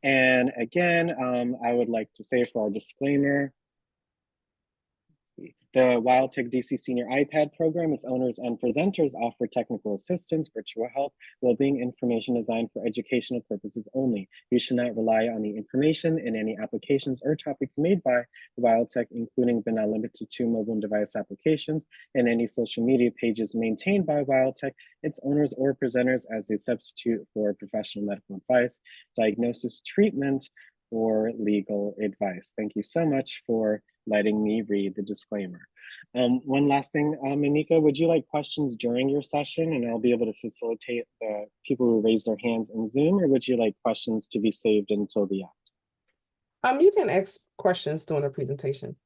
And again, I would like to say for our disclaimer, the WildTech DC Senior iPad program, its owners and presenters offer technical assistance, virtual help, well-being information designed for educational purposes only. You should not rely on the information in any applications or topics made by WildTech, including but not limited to mobile device applications and any social media pages maintained by WildTech, its owners or presenters as a substitute for professional medical advice, diagnosis, treatment, or legal advice. Thank you so much for letting me read the disclaimer. One last thing, Anika, would you like questions during your session and I'll be able to facilitate the people who raise their hands in Zoom, or would you like questions to be saved until the end? You can ask questions during the presentation.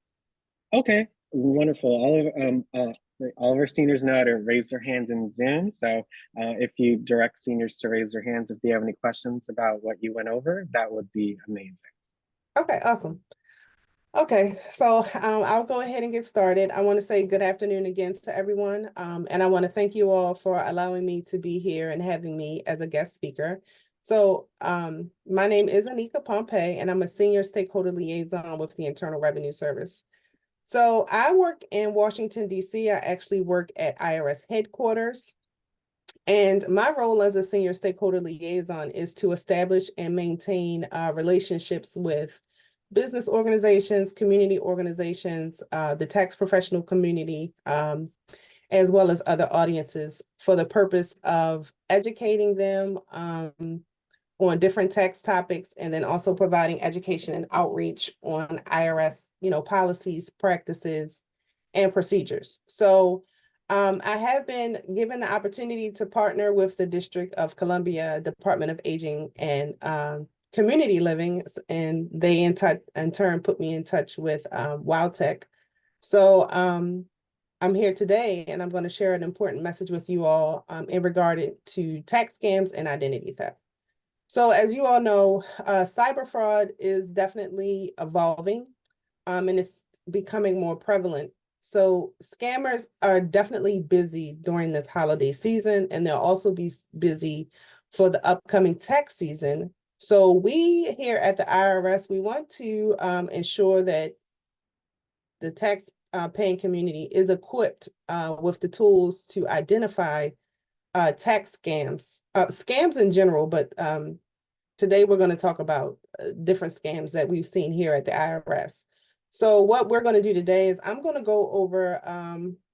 Okay, wonderful. All of our seniors know how to raise their hands in Zoom. So if you direct seniors to raise their hands if they have any questions about what you went over, that would be amazing. Okay, awesome. Okay, so I'll go ahead and get started. I want to say good afternoon again to everyone. And I want to thank you all for allowing me to be here and having me as a guest speaker. So my name is Anika Pompey, and I'm a senior stakeholder liaison with the Internal Revenue Service. So I work in Washington, D.C. I actually work at IRS headquarters. And my role as a senior stakeholder liaison is to establish and maintain relationships with business organizations, community organizations, the tax professional community, as well as other audiences for the purpose of educating them on different tax topics, and then also providing education and outreach on IRS, policies, practices, and procedures. So I have been given the opportunity to partner with the District of Columbia Department of Aging and Community Living, and they in turn put me in touch with WildTech. So I'm here today, and I'm going to share an important message with you all in regard to tax scams and identity theft. So as you all know, cyber fraud is definitely evolving, and it's becoming more prevalent. So scammers are definitely busy during this holiday season, and they'll also be busy for the upcoming tax season. So we here at the IRS, we want to ensure that the tax paying community is equipped with the tools to identify tax scams, scams in general, but today we're going to talk about different scams that we've seen here at the IRS. So what we're going to do today is I'm going to go over,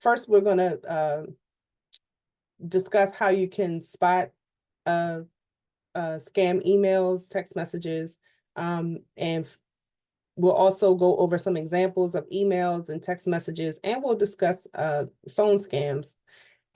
first we're going to discuss how you can spot scam emails, text messages, and we'll also go over some examples of emails and text messages, and we'll discuss phone scams.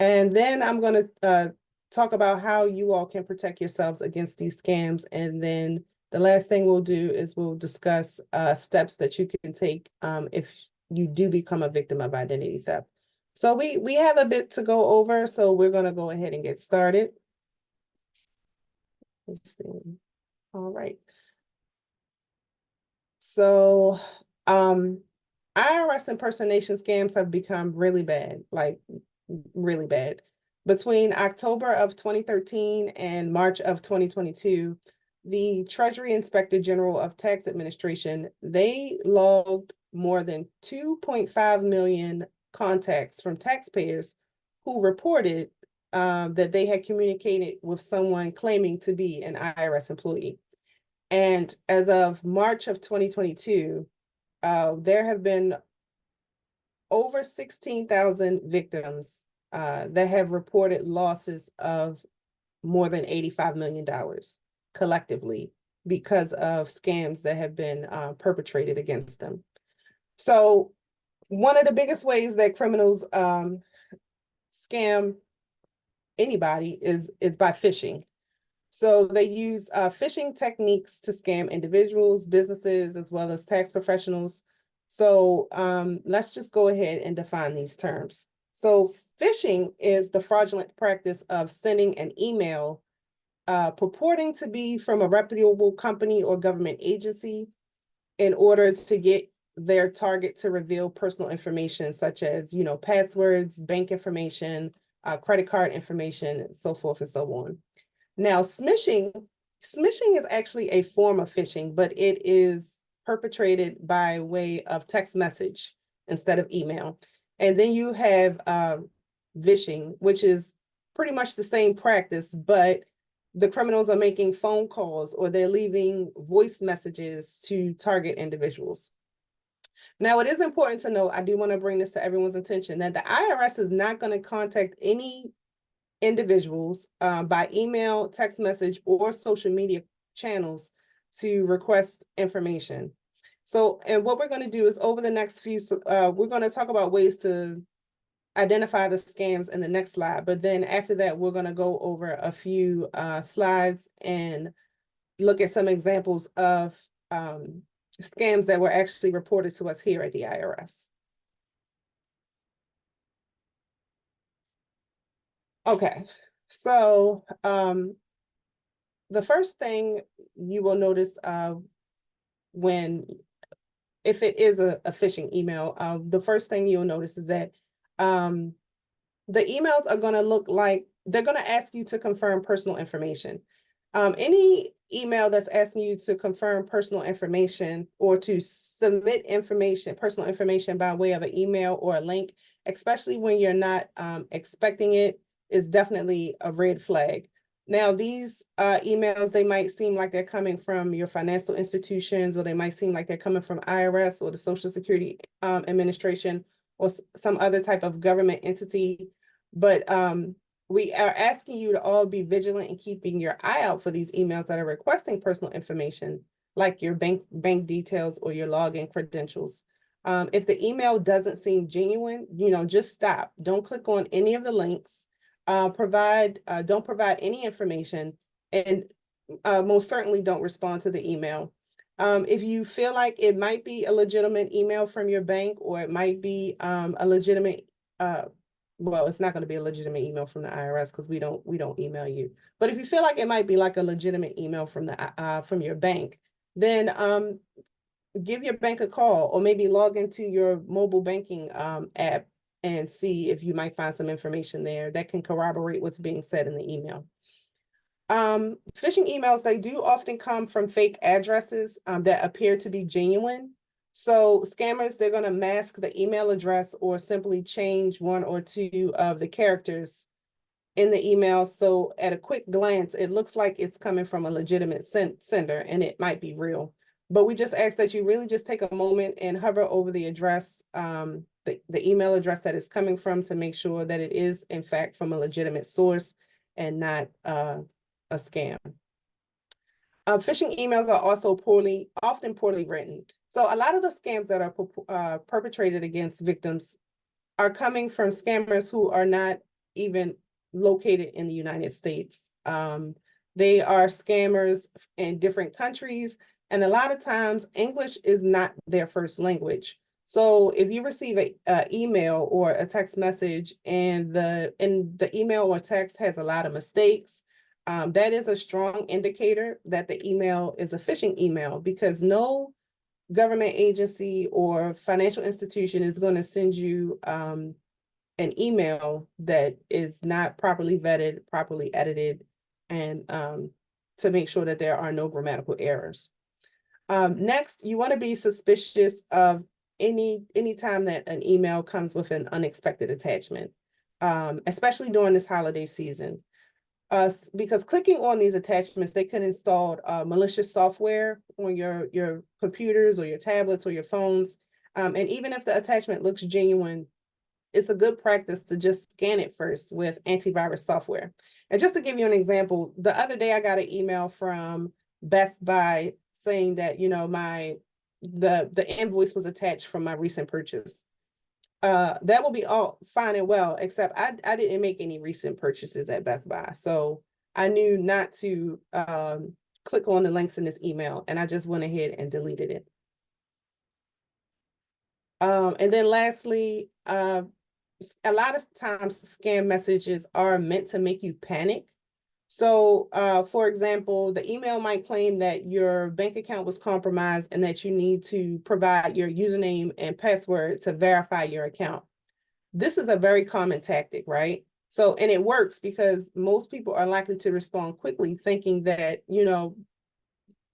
And then I'm going to talk about how you all can protect yourselves against these scams. And then the last thing we'll do is we'll discuss steps that you can take if you do become a victim of identity theft. So we have a bit to go over, so we're going to go ahead and get started. Let's see. All right. So IRS impersonation scams have become really bad, like really bad. Between October of 2013 and March of 2022, the Treasury Inspector General of Tax Administration, they logged more than 2.5 million contacts from taxpayers who reported that they had communicated with someone claiming to be an IRS employee. And as of March of 2022, there have been over 16,000 victims that have reported losses of more than $85 million collectively because of scams that have been perpetrated against them. So one of the biggest ways that criminals scam anybody is by phishing. So they use phishing techniques to scam individuals, businesses, as well as tax professionals. So let's just go ahead and define these terms. So phishing is the fraudulent practice of sending an email purporting to be from a reputable company or government agency in order to get their target to reveal personal information such as, passwords, bank information, credit card information, and so forth and so on. Now, smishing Smishing is actually a form of phishing, but it is perpetrated by way of text message instead of email. And then you have vishing, which is pretty much the same practice, but the criminals are making phone calls or they're leaving voice messages to target individuals. Now, it is important to note, I do want to bring this to everyone's attention, that the IRS is not going to contact any individuals by email, text message, or social media channels to request information. So, and what we're going to do is over the next few, we're going to talk about ways to identify the scams in the next slide. But then after that, we're going to go over a few slides and look at some examples of scams that were actually reported to us here at the IRS. Okay, so the first thing you will notice if it is a phishing email, the first thing you'll notice is that the emails are going to look like they're going to ask you to confirm personal information. Any email that's asking you to confirm personal information or to submit information, personal information by way of an email or a link, especially when you're not expecting it, is definitely a red flag. Now, these emails, they might seem like they're coming from your financial institutions, or they might seem like they're coming from IRS or the Social Security Administration or some other type of government entity. But we are asking you to all be vigilant in keeping your eye out for these emails that are requesting personal information, like your bank details or your login credentials. If the email doesn't seem genuine, just stop. Don't click on any of the links. Don't provide any information, and most certainly don't respond to the email. If you feel like it might be a legitimate email from your bank, or it might be a legitimate, well, it's not going to be a legitimate email from the IRS because we don't email you. But if you feel like it might be like a legitimate email from the from your bank, then give your bank a call, or maybe log into your mobile banking app and see if you might find some information there that can corroborate what's being said in the email. Phishing emails, they do often come from fake addresses that appear to be genuine. So scammers, they're going to mask the email address or simply change one or two of the characters in the email. So at a quick glance, it looks like it's coming from a legitimate sender, and it might be real. But we just ask that you really just take a moment and hover over the address, the email address that it's coming from, to make sure that it is in fact from a legitimate source and not a scam. Phishing emails are also often poorly written. So a lot of the scams that are perpetrated against victims are coming from scammers who are not even located in the United States. They are scammers in different countries, and a lot of times English is not their first language. So if you receive an email or a text message and the email or text has a lot of mistakes, that is a strong indicator that the email is a phishing email, because no government agency or financial institution is going to send you an email that is not properly vetted, properly edited, and to make sure that there are no grammatical errors. Next, you want to be suspicious of any time that an email comes with an unexpected attachment, especially during this holiday season. Because clicking on these attachments, they can install malicious software on your computers or your tablets or your phones. And even if the attachment looks genuine, it's a good practice to just scan it first with antivirus software. And just to give you an example, the other day I got an email from Best Buy saying that, the invoice was attached from my recent purchase. That will be all fine and well, except I didn't make any recent purchases at Best Buy. So I knew not to click on the links in this email, and I just went ahead and deleted it. And then lastly, a lot of times scam messages are meant to make you panic. So, for example, the email might claim that your bank account was compromised and that you need to provide your username and password to verify your account. This is a very common tactic, right? So, and it works because most people are likely to respond quickly, thinking that,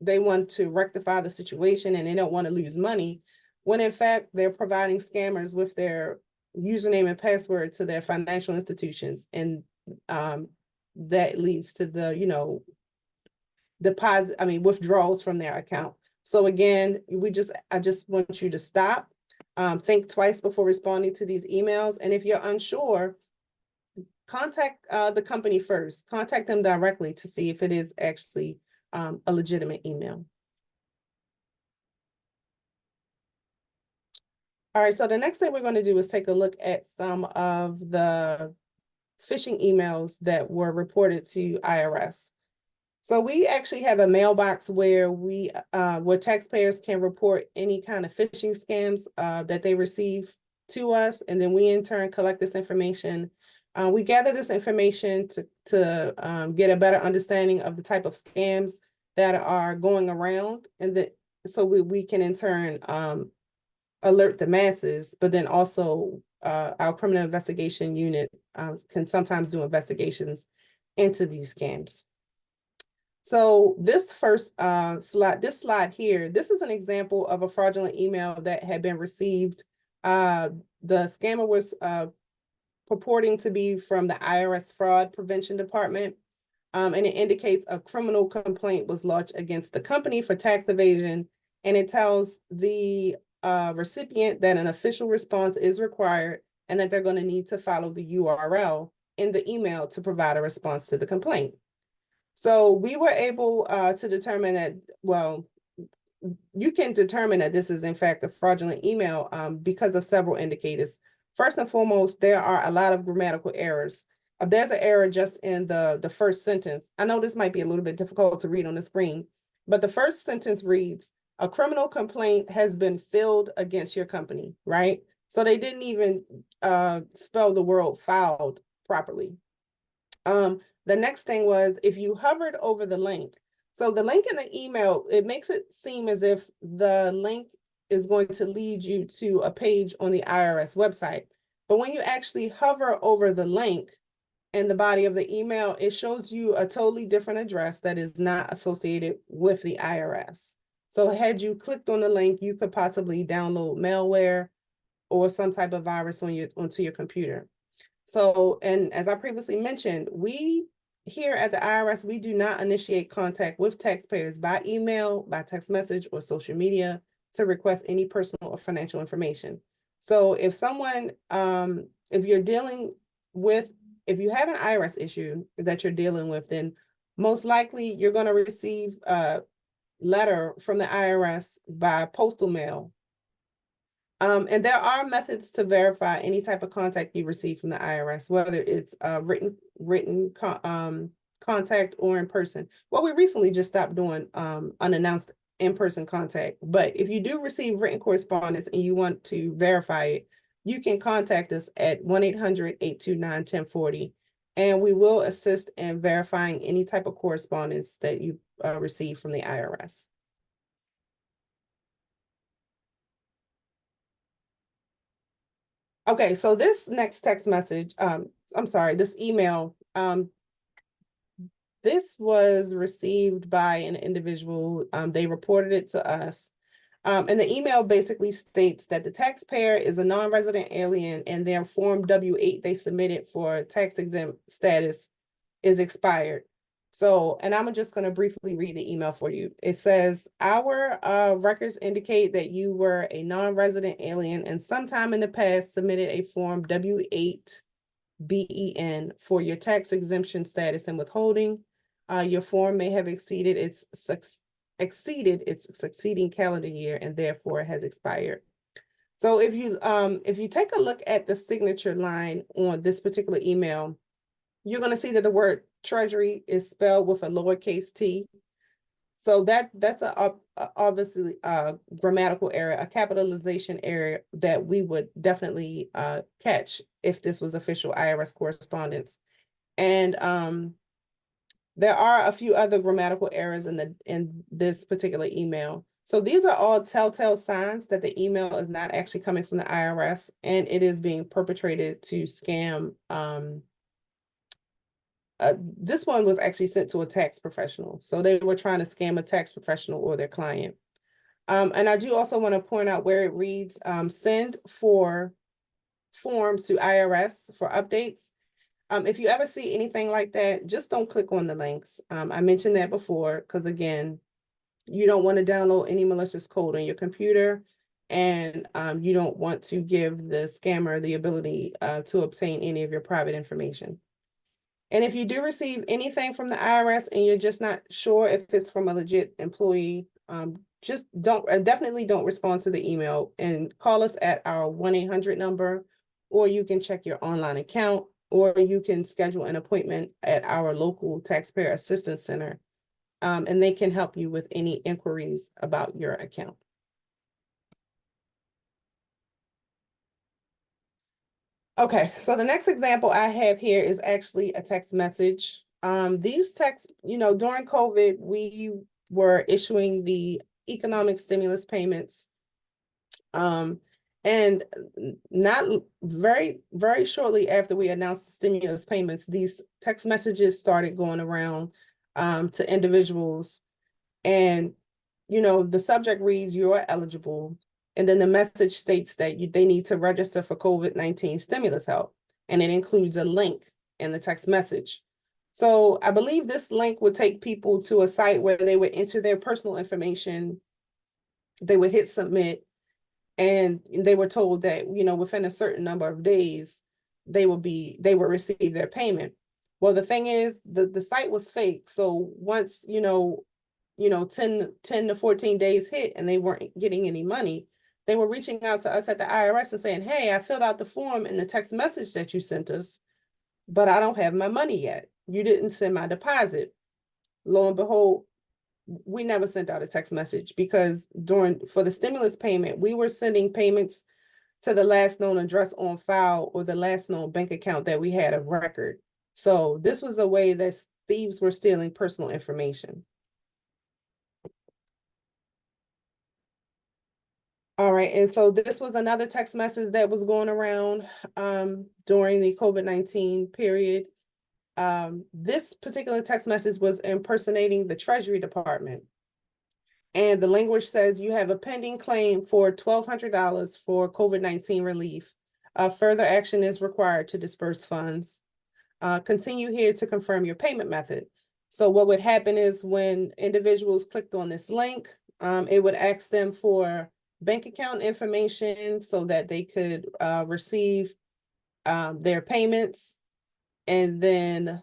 they want to rectify the situation and they don't want to lose money, when in fact they're providing scammers with their username and password to their financial institutions. And that leads to the, withdrawals from their account. So again, I just want you to stop, think twice before responding to these emails. And if you're unsure, contact the company first. Contact them directly to see if it is actually a legitimate email. All right, so the next thing we're going to do is take a look at some of the phishing emails that were reported to IRS. So we actually have a mailbox where where taxpayers can report any kind of phishing scams that they receive to us, and then we in turn collect this information. We gather this information to get a better understanding of the type of scams that are going around, and so we can in turn alert the masses, but then also our criminal investigation unit can sometimes do investigations into these scams. So this first this slide here, this is an example of a fraudulent email that had been received. The scammer was purporting to be from the IRS Fraud Prevention Department, and it indicates a criminal complaint was lodged against the company for tax evasion, and it tells the recipient that an official response is required and that they're going to need to follow the URL in the email to provide a response to the complaint. So we were able to determine that, well, you can determine that this is in fact a fraudulent email because of several indicators. First and foremost, there are a lot of grammatical errors. There's an error just in the first sentence. I know this might be a little bit difficult to read on the screen, but the first sentence reads, "A criminal complaint has been filed against your company," right? So they didn't even spell the word filed properly. The next thing was, if you hovered over the link. So the link in the email, it makes it seem as if the link is going to lead you to a page on the IRS website. But when you actually hover over the link in the body of the email, it shows you a totally different address that is not associated with the IRS. So had you clicked on the link, you could possibly download malware or some type of virus onto your computer. So, and as I previously mentioned, we here at the IRS, we do not initiate contact with taxpayers by email, by text message, or social media to request any personal or financial information. So if someone, if you're dealing with, if you have an IRS issue that you're dealing with, then most likely you're going to receive a letter from the IRS by postal mail. And there are methods to verify any type of contact you receive from the IRS, whether it's written contact or in person. Well, we recently just stopped doing unannounced in-person contact, but if you do receive written correspondence and you want to verify it, you can contact us at 1-800-829-1040, and we will assist in verifying any type of correspondence that you receive from the IRS. Okay, so this next text message, I'm sorry, this email, this was received by an individual. They reported it to us. And the email basically states that the taxpayer is a non-resident alien and their Form W-8 they submitted for tax exempt status is expired. So, and I'm just going to briefly read the email for you. It says, our records indicate that you were a non-resident alien and sometime in the past submitted a Form W-8 BEN for your tax exemption status and withholding. Your form may have exceeded its succeeding calendar year and therefore has expired. So if you take a look at the signature line on this particular email, you're going to see that the word treasury is spelled with a lowercase t. So that's obviously a grammatical error, a capitalization error that we would definitely catch if this was official IRS correspondence. And there are a few other grammatical errors in this particular email. So these are all telltale signs that the email is not actually coming from the IRS and it is being perpetrated to scam this one was actually sent to a tax professional. So they were trying to scam a tax professional or their client. And I do also want to point out where it reads, send for forms to IRS for updates. If you ever see anything like that, just don't click on the links. I mentioned that before, because again, you don't want to download any malicious code on your computer, and you don't want to give the scammer the ability to obtain any of your private information. And if you do receive anything from the IRS and you're just not sure if it's from a legit employee, just definitely don't respond to the email, and call us at our 1-800 number, or you can check your online account, or you can schedule an appointment at our local taxpayer assistance center, and they can help you with any inquiries about your account. Okay, so the next example I have here is actually a text message. These texts, during COVID, we were issuing the economic stimulus payments. And not very, very shortly after we announced the stimulus payments, these text messages started going around to individuals. And, the subject reads, "You're eligible." And then the message states that they need to register for COVID-19 stimulus help. And it includes a link in the text message. So I believe this link would take people to a site where they would enter their personal information. They would hit submit, and they were told that, within a certain number of days, they would receive their payment. Well, the thing is, the site was fake. So once, 10 to 14 days hit and they weren't getting any money, they were reaching out to us at the IRS and saying, "Hey, I filled out the form in the text message that you sent us, but I don't have my money yet. You didn't send my deposit." Lo and behold, we never sent out a text message, because for the stimulus payment, we were sending payments to the last known address on file or the last known bank account that we had of record. So this was a way that thieves were stealing personal information. All right, and so this was another text message that was going around during the COVID-19 period. This particular text message was impersonating the Treasury Department. And the language says, "You have a pending claim for $1,200 for COVID-19 relief. Further action is required to disperse funds. Continue here to confirm your payment method." So what would happen is, when individuals clicked on this link, it would ask them for bank account information so that they could receive their payments. And then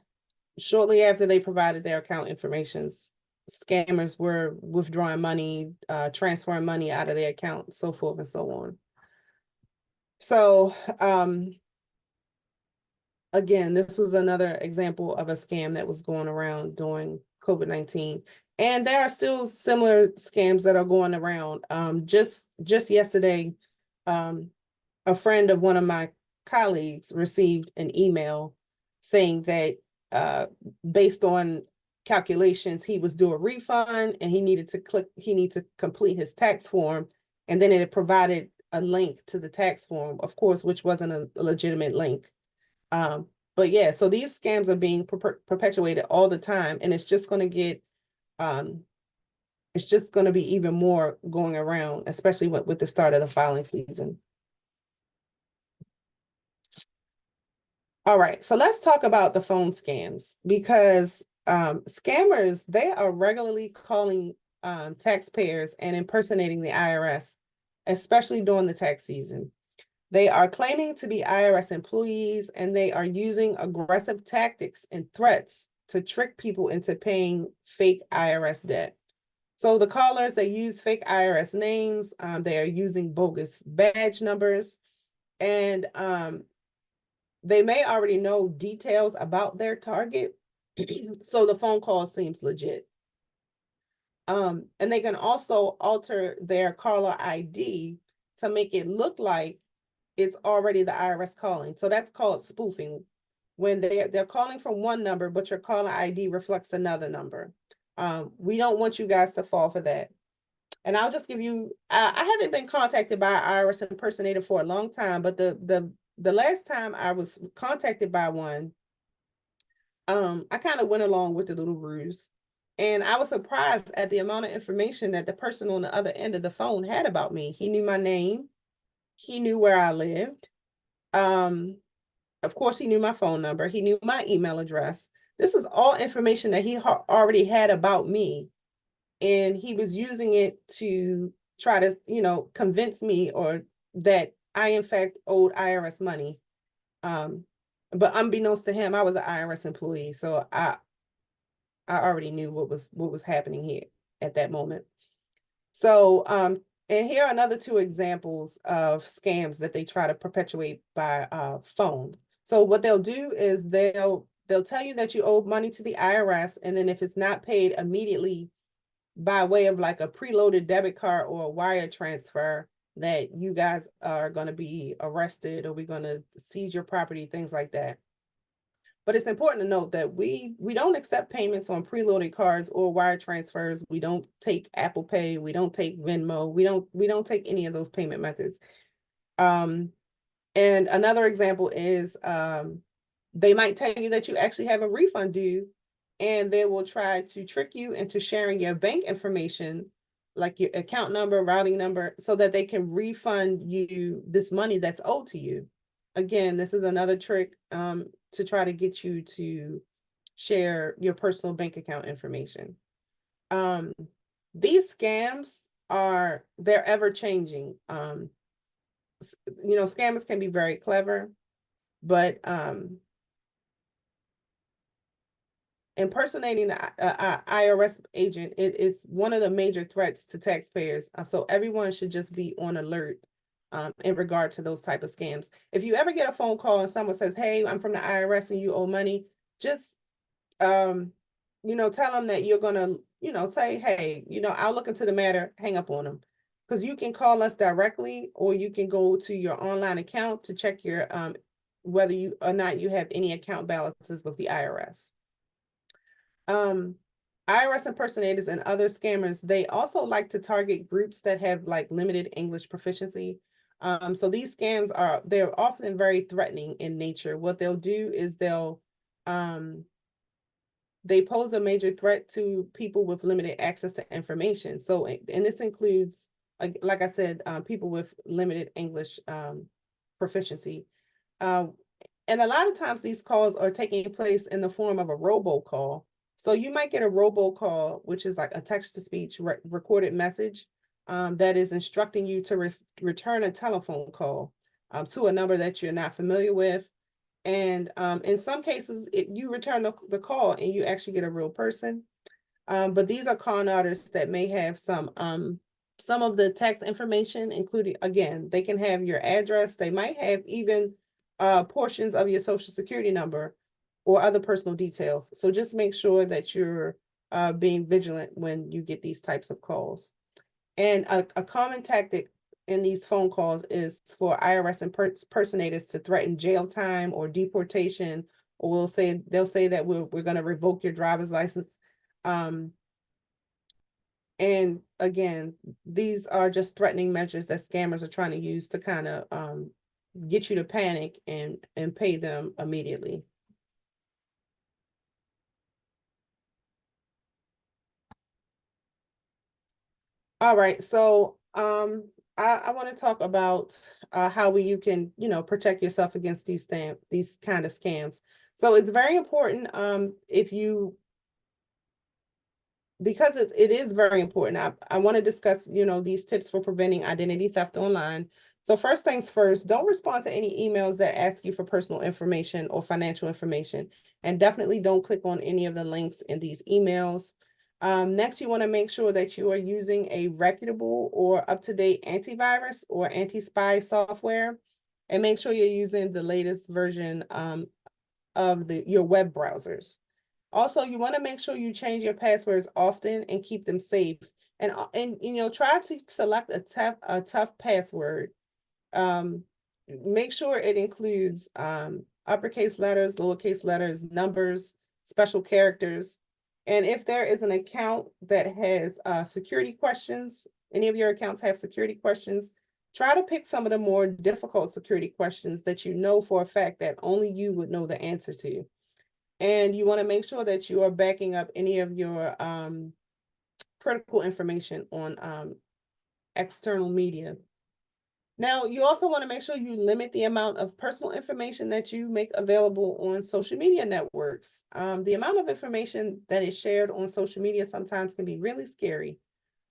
shortly after they provided their account information, scammers were withdrawing money, transferring money out of their account, so forth and so on. So again, this was another example of a scam that was going around during COVID-19. And there are still similar scams that are going around. Just yesterday, a friend of one of my colleagues received an email saying that based on calculations, he was due a refund, and he needed to complete his tax form. And then it provided a link to the tax form, of course, which wasn't a legitimate link. But yeah, so these scams are being perpetuated all the time, and it's just going to be even more going around, especially with the start of the filing season. All right, so let's talk about the phone scams, because scammers, they are regularly calling taxpayers and impersonating the IRS, especially during the tax season. They are claiming to be IRS employees, and they are using aggressive tactics and threats to trick people into paying fake IRS debt. So the callers, they use fake IRS names, they are using bogus badge numbers, and they may already know details about their target, so the phone call seems legit. And they can also alter their caller ID to make it look like it's already the IRS calling. So that's called spoofing, when they're calling from one number, but your caller ID reflects another number. We don't want you guys to fall for that. And I'll just give you, I haven't been contacted by an IRS impersonator for a long time, but the last time I was contacted by one, I kind of went along with the little ruse. And I was surprised at the amount of information that the person on the other end of the phone had about me. He knew my name, he knew where I lived. Um, of course, he knew my phone number, he knew my email address. This was all information that he already had about me. And he was using it to try to, convince me or that I in fact owed IRS money. Um, but unbeknownst to him, I was an IRS employee, so I already knew what was happening here at that moment. So, and here are another two examples of scams that they try to perpetuate by phone. So what they'll do is they'll tell you that you owe money to the IRS, and then if it's not paid immediately by way of like a preloaded debit card or a wire transfer, that you guys are going to be arrested or we're going to seize your property, things like that. But it's important to note that we don't accept payments on preloaded cards or wire transfers. We don't take Apple Pay. We don't take Venmo. We don't take any of those payment methods. And another example is they might tell you that you actually have a refund due, and they will try to trick you into sharing your bank information, like your account number, routing number, so that they can refund you this money that's owed to you. Again, this is another trick to try to get you to share your personal bank account information. These scams they're ever changing. Scammers can be very clever, but impersonating the IRS agent, it's one of the major threats to taxpayers. So everyone should just be on alert in regard to those type of scams. If you ever get a phone call and someone says, "Hey, I'm from the IRS and you owe money," just tell them that you're gonna, say, "Hey, I'll look into the matter." Hang up on them, because you can call us directly, or you can go to your online account to check your whether you or not you have any account balances with the IRS. IRS impersonators and other scammers, they also like to target groups that have like limited English proficiency. So these scams they're often very threatening in nature. What they'll do is they pose a major threat to people with limited access to information. So, and this includes, like I said, people with limited English proficiency. And a lot of times these calls are taking place in the form of a robocall. So you might get a robocall, which is like a text-to-speech recorded message that is instructing you to return a telephone call to a number that you're not familiar with. And in some cases, you return the call and you actually get a real person. But these are con artists that may have some of the tax information, including, again, they can have your address. They might have even portions of your social security number or other personal details. So just make sure that you're being vigilant when you get these types of calls. And a common tactic in these phone calls is for IRS impersonators to threaten jail time or deportation, or they'll say that we're going to revoke your driver's license. And again, these are just threatening measures that scammers are trying to use to kind of get you to panic and pay them immediately. All right, so I want to talk about how you can, protect yourself against these kind of scams. So it's very important because it is very important. I want to discuss, these tips for preventing identity theft online. So first things first, don't respond to any emails that ask you for personal information or financial information, and definitely don't click on any of the links in these emails. Next, you want to make sure that you are using a reputable or up-to-date antivirus or anti-spy software, and make sure you're using the latest version of your web browsers. Also, you want to make sure you change your passwords often and keep them safe. And try to select a tough password. Make sure it includes uppercase letters, lowercase letters, numbers, special characters. And if there is an account that has security questions, any of your accounts have security questions, try to pick some of the more difficult security questions that you know for a fact that only you would know the answer to. And you want to make sure that you are backing up any of your critical information on external media. Now, you also want to make sure you limit the amount of personal information that you make available on social media networks. The amount of information that is shared on social media sometimes can be really scary.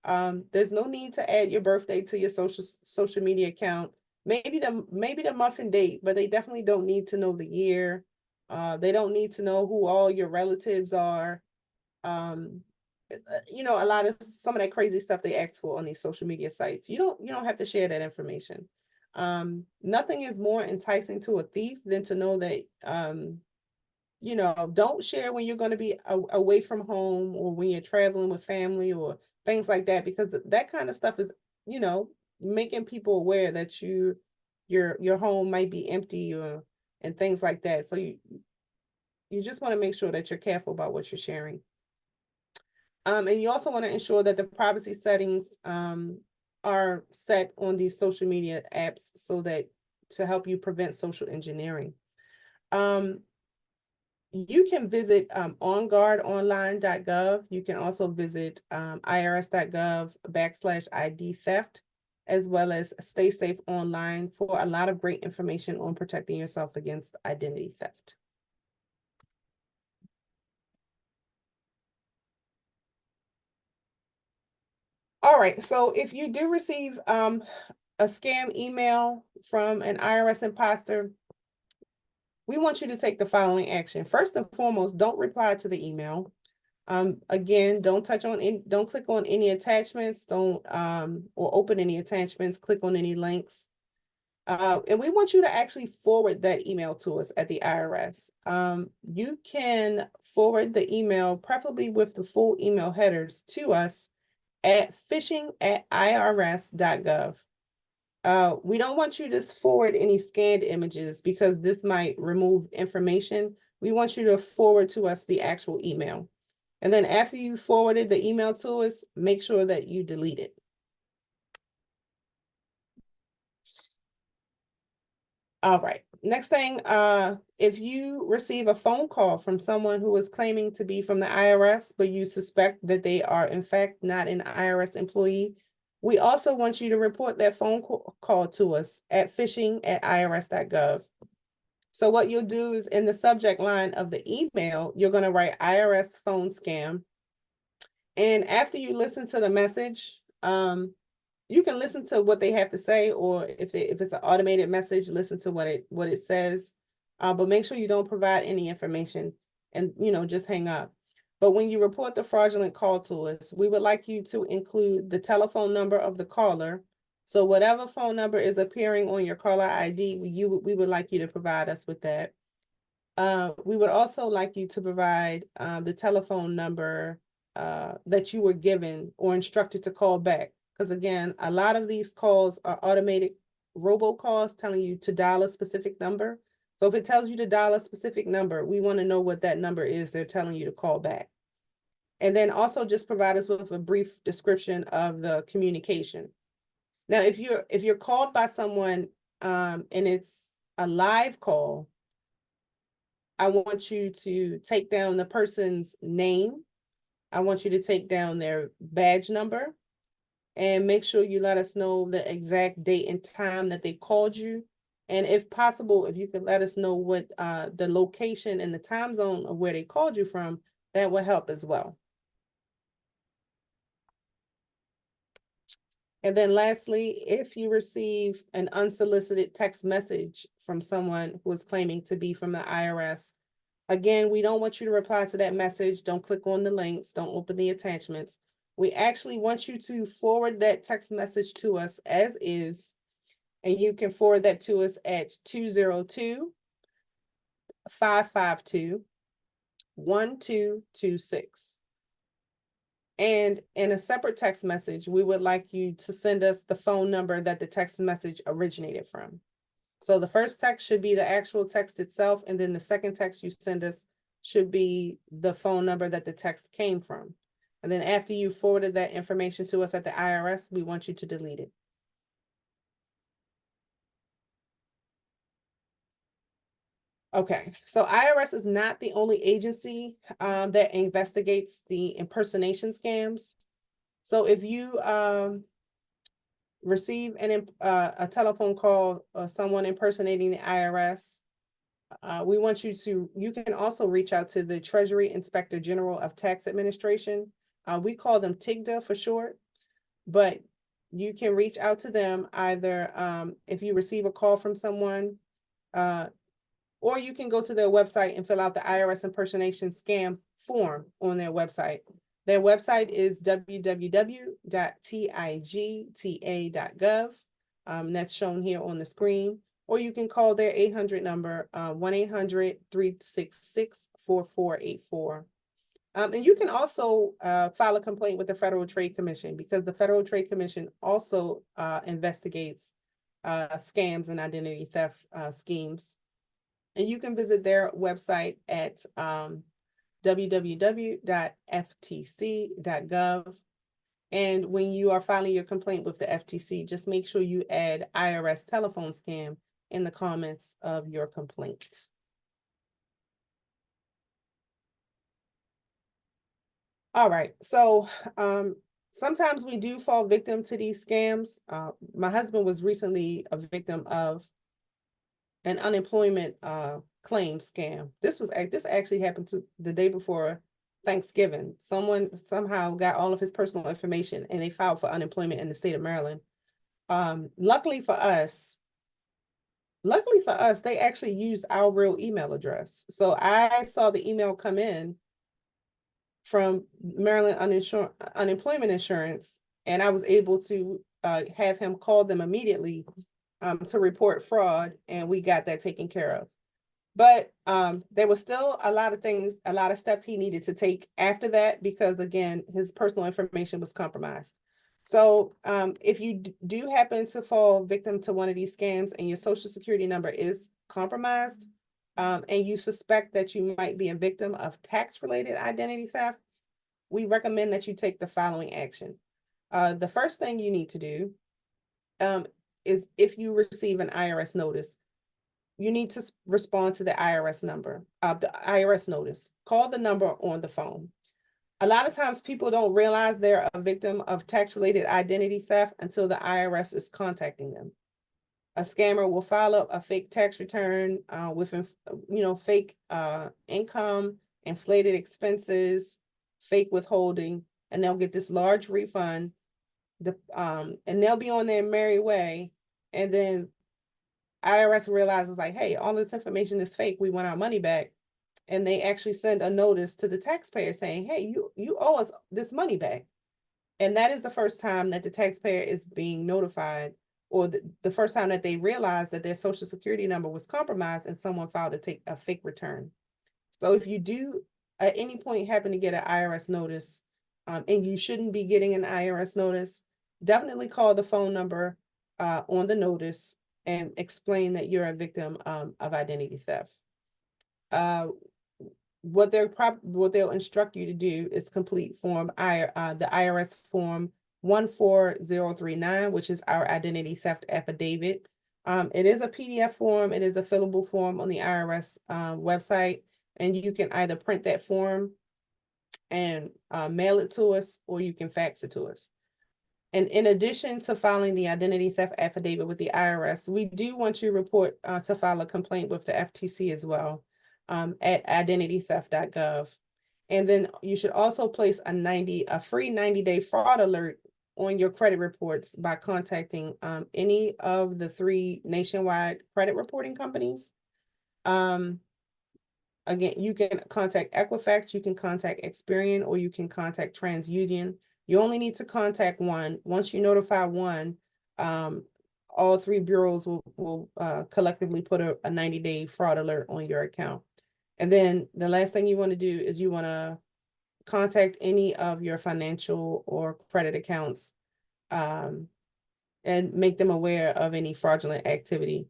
There's no need to add your birthday to your social media account. Maybe the month and date, but they definitely don't need to know the year. They don't need to know who all your relatives are. Um, a lot of some of that crazy stuff they ask for on these social media sites. You don't have to share that information. Nothing is more enticing to a thief than to know that don't share when you're going to be away from home or when you're traveling with family or things like that, because that kind of stuff is, making people aware that your home might be empty or and things like that. So you just want to make sure that you're careful about what you're sharing. And you also want to ensure that the privacy settings are set on these social media apps so that to help you prevent social engineering. You can visit onguardonline.gov. You can also visit irs.gov/ID theft, as well as Stay Safe Online for a lot of great information on protecting yourself against identity theft. All right, so if you do receive a scam email from an IRS imposter, we want you to take the following action. First and foremost, don't reply to the email. Again, don't click on any attachments, don't or open any attachments, click on any links. And we want you to actually forward that email to us at the IRS. You can forward the email, preferably with the full email headers, to us at phishing@irs.gov. We don't want you to forward any scanned images because this might remove information. We want you to forward to us the actual email. And then after you forwarded the email to us, make sure that you delete it. All right. Next thing, if you receive a phone call from someone who is claiming to be from the IRS, but you suspect that they are in fact not an IRS employee, we also want you to report that phone call to us at phishing@irs.gov. So what you'll do is in the subject line of the email, you're going to write IRS phone scam. And after you listen to the message, you can listen to what they have to say, or if it's an automated message, listen to what it says. But make sure you don't provide any information and just hang up. But when you report the fraudulent call to us, we would like you to include the telephone number of the caller. So whatever phone number is appearing on your caller ID, we would like you to provide us with that. We would also like you to provide the telephone number that you were given or instructed to call back. Because again, a lot of these calls are automated robocalls telling you to dial a specific number. So if it tells you to dial a specific number, we want to know what that number is they're telling you to call back. And then also just provide us with a brief description of the communication. Now, if you're called by someone and it's a live call, I want you to take down the person's name. I want you to take down their badge number and make sure you let us know the exact date and time that they called you. And if possible, if you could let us know what the location and the time zone of where they called you from, that will help as well. And then lastly, if you receive an unsolicited text message from someone who is claiming to be from the IRS, again, we don't want you to reply to that message. Don't click on the links. Don't open the attachments. We actually want you to forward that text message to us as is, and you can forward that to us at 202-552-1226. And in a separate text message, we would like you to send us the phone number that the text message originated from. So the first text should be the actual text itself, and then the second text you send us should be the phone number that the text came from. And then after you forwarded that information to us at the IRS, we want you to delete it. Okay, so IRS is not the only agency that investigates the impersonation scams. So if you receive a telephone call or someone impersonating the IRS, we want you can also reach out to the Treasury Inspector General of Tax Administration. We call them TIGTA for short, but you can reach out to them either if you receive a call from someone, or you can go to their website and fill out the IRS impersonation scam form on their website. Their website is www.tigta.gov. That's shown here on the screen. Or you can call their 800 number, 1-800-366-4484. And you can also file a complaint with the Federal Trade Commission, because the Federal Trade Commission also investigates scams and identity theft schemes. And you can visit their website at www.ftc.gov. And when you are filing your complaint with the FTC, just make sure you add IRS telephone scam in the comments of your complaint. All right, so sometimes we do fall victim to these scams. My husband was recently a victim of an unemployment claim scam. This actually happened to the day before Thanksgiving. Someone somehow got all of his personal information and they filed for unemployment in the state of Maryland. Luckily for us, they actually used our real email address. So I saw the email come in from Maryland Unemployment Insurance, and I was able to have him call them immediately to report fraud, and we got that taken care of. But there was still a lot of steps he needed to take after that, because again, his personal information was compromised. So if you do happen to fall victim to one of these scams and your social security number is compromised, and you suspect that you might be a victim of tax-related identity theft, we recommend that you take the following action. The first thing you need to do is, if you receive an IRS notice, you need to respond to the IRS number, the IRS notice. Call the number on the phone. A lot of times people don't realize they're a victim of tax-related identity theft until the IRS is contacting them. A scammer will file up a fake tax return with, fake income, inflated expenses, fake withholding, and they'll get this large refund. And they'll be on their merry way, and then IRS realizes, like, hey, all this information is fake. We want our money back. And they actually send a notice to the taxpayer saying, hey, you owe us this money back. And that is the first time that the taxpayer is being notified, or the first time that they realize that their social security number was compromised and someone filed to take a fake return. So if you do at any point happen to get an IRS notice, and you shouldn't be getting an IRS notice, definitely call the phone number on the notice and explain that you're a victim of identity theft. What they'll instruct you to do is complete the IRS form 14039, which is our identity theft affidavit. It is a PDF form. It is a fillable form on the IRS website, and you can either print that form and mail it to us, or you can fax it to us. And in addition to filing the identity theft affidavit with the IRS, we do want you to file a complaint with the FTC as well, at identitytheft.gov. And then you should also place a free 90-day fraud alert on your credit reports by contacting any of the 3 nationwide credit reporting companies. Again, you can contact Equifax, you can contact Experian, or you can contact TransUnion. You only need to contact one. Once you notify one, all 3 bureaus will collectively put a 90-day fraud alert on your account. And then the last thing you want to do is you want to contact any of your financial or credit accounts and make them aware of any fraudulent activity.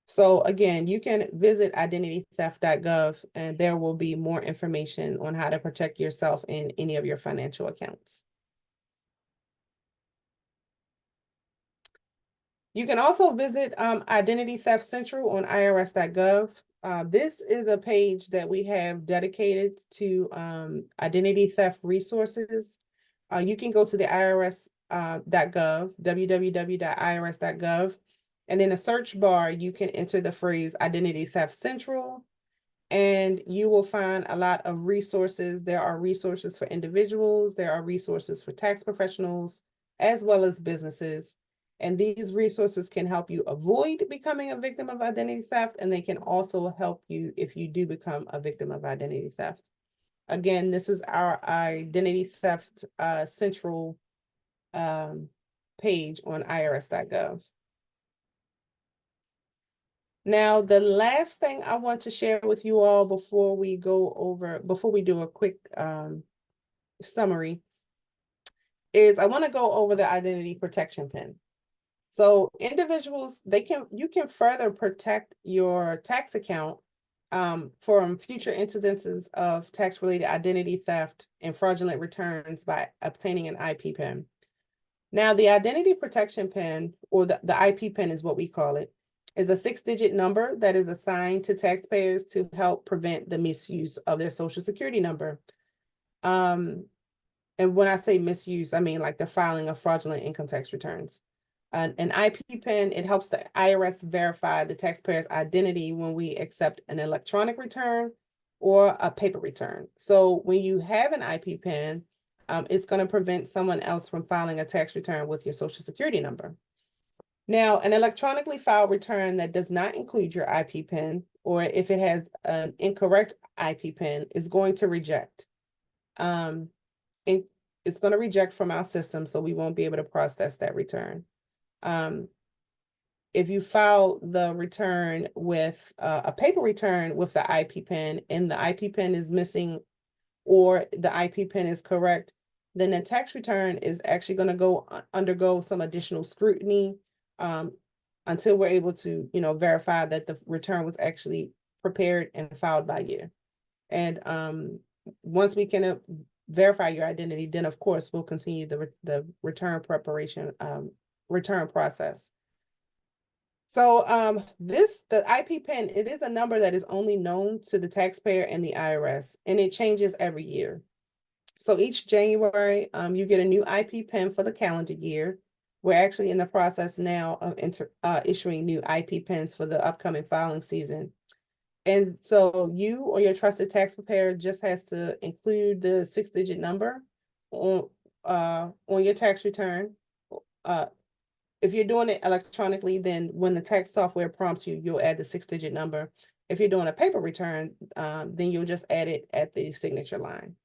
So again, you can visit identitytheft.gov, and there will be more information on how to protect yourself in any of your financial accounts. You can also visit Identity Theft Central on IRS.gov. This is a page that we have dedicated to identity theft resources. You can go to the IRS.gov, www.irs.gov, and in the search bar, you can enter the phrase Identity Theft Central, and you will find a lot of resources. There are resources for individuals, there are resources for tax professionals, as well as businesses. And these resources can help you avoid becoming a victim of identity theft, and they can also help you if you do become a victim of identity theft. Again, this is our Identity Theft Central page on irs.gov. Now, the last thing I want to share with you all before we do a quick summary is I want to go over the identity protection pin. So individuals, you can further protect your tax account from future incidences of tax-related identity theft and fraudulent returns by obtaining an IP pin. Now, the identity protection pin, or the IP pin is what we call it, is a 6-digit number that is assigned to taxpayers to help prevent the misuse of their Social Security number. And when I say misuse, I mean like the filing of fraudulent income tax returns. An IP pin, it helps the IRS verify the taxpayer's identity when we accept an electronic return or a paper return. So when you have an IP pin, it's going to prevent someone else from filing a tax return with your Social Security number. Now, an electronically filed return that does not include your IP pin, or if it has an incorrect IP pin, is going to reject. It's going to reject from our system, so we won't be able to process that return. If you file the return with a paper return with the IP pin and the IP pin is missing or the IP pin is correct, then the tax return is actually going to undergo some additional scrutiny until we're able to, verify that the return was actually prepared and filed by you. And once we can verify your identity, then of course we'll continue the return preparation, return process. So the IP pin, it is a number that is only known to the taxpayer and the IRS, and it changes every year. So each January, you get a new IP pin for the calendar year. We're actually in the process now of issuing new IP pins for the upcoming filing season. And so you or your trusted tax preparer just has to include the 6-digit number on your tax return. If you're doing it electronically, then when the tax software prompts you, you'll add the 6-digit number. If you're doing a paper return, then you'll just add it at the signature line.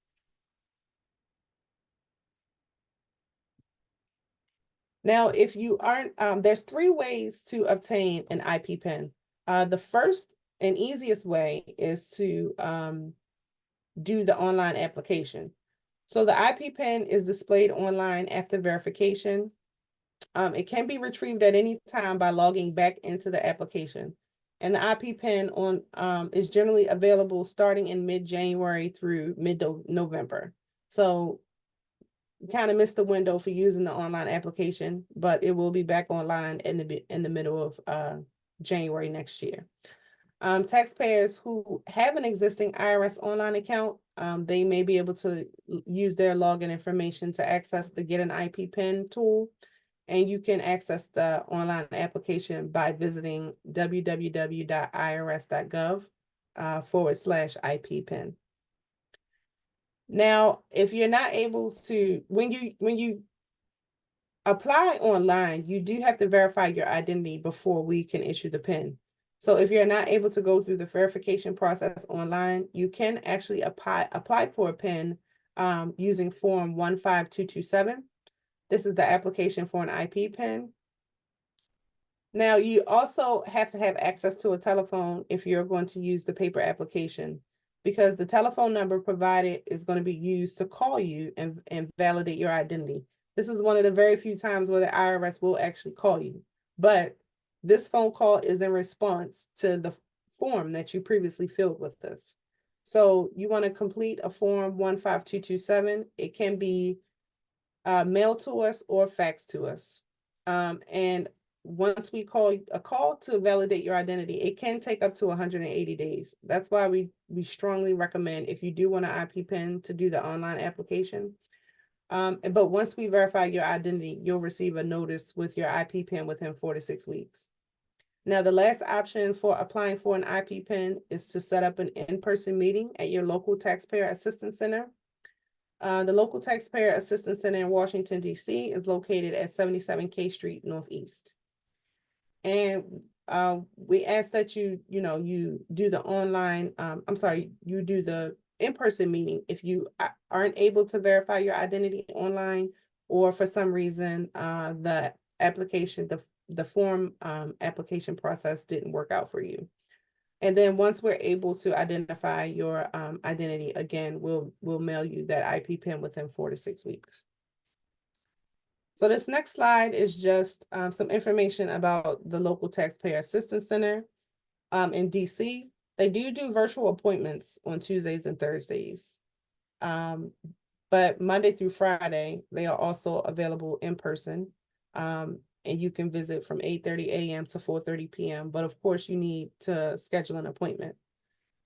Now, if you aren't, there's 3 ways to obtain an IP pin. The first and easiest way is to do the online application. So the IP pin is displayed online after verification. It can be retrieved at any time by logging back into the application. And the IP pin is generally available starting in mid-January through mid-November. So kind of missed the window for using the online application, but it will be back online in the middle of January next year. Taxpayers who have an existing IRS online account, they may be able to use their login information to access the Get an IP PIN tool, and you can access the online application by visiting www.irs.gov/IP PIN. Now, if you're not able to, when you apply online, you do have to verify your identity before we can issue the PIN. So if you're not able to go through the verification process online, you can actually apply for a PIN using form 15227. This is the application for an IP PIN. Now, you also have to have access to a telephone if you're going to use the paper application, because the telephone number provided is going to be used to call you and validate your identity. This is one of the very few times where the IRS will actually call you, but this phone call is in response to the form that you previously filled with us. So you want to complete a form 15227. It can be mailed to us or faxed to us. And once we call a call to validate your identity, it can take up to 180 days. That's why we strongly recommend, if you do want an IP PIN, to do the online application. But once we verify your identity, you'll receive a notice with your IP PIN within 4 to 6 weeks. Now, the last option for applying for an IP PIN is to set up an in-person meeting at your local taxpayer assistance center. The local taxpayer assistance center in Washington, D.C. is located at 77 K Street Northeast. And we ask that you do the online, you do the in-person meeting if you aren't able to verify your identity online, or for some reason the application, the form application process didn't work out for you. And then once we're able to identify your identity, again, we'll mail you that IP PIN within 4 to 6 weeks. So this next slide is just some information about the local taxpayer assistance center in DC. They do virtual appointments on Tuesdays and Thursdays. But Monday through Friday, they are also available in person. And you can visit from 8:30 a.m. to 4:30 p.m. But of course, you need to schedule an appointment.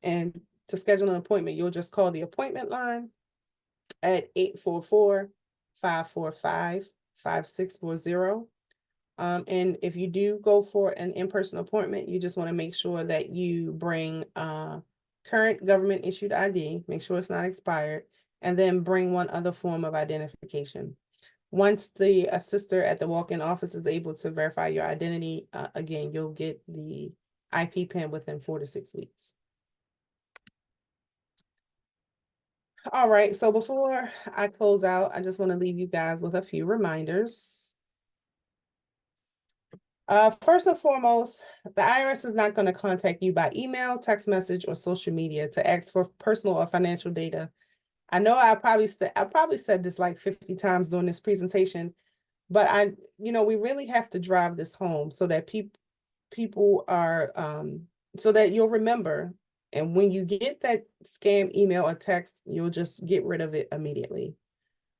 And to schedule an appointment, you'll just call the appointment line at 844-545-5640. And if you do go for an in-person appointment, you just want to make sure that you bring current government issued ID, make sure it's not expired, and then bring one other form of identification. Once the assister at the walk-in office is able to verify your identity, again, you'll get the IP PIN within 4 to 6 weeks. All right, so before I close out, I just want to leave you guys with a few reminders. First and foremost, the IRS is not going to contact you by email, text message, or social media to ask for personal or financial data. I know I probably said this like 50 times during this presentation, but we really have to drive this home so that people are so that you'll remember. And when you get that scam email or text, you'll just get rid of it immediately.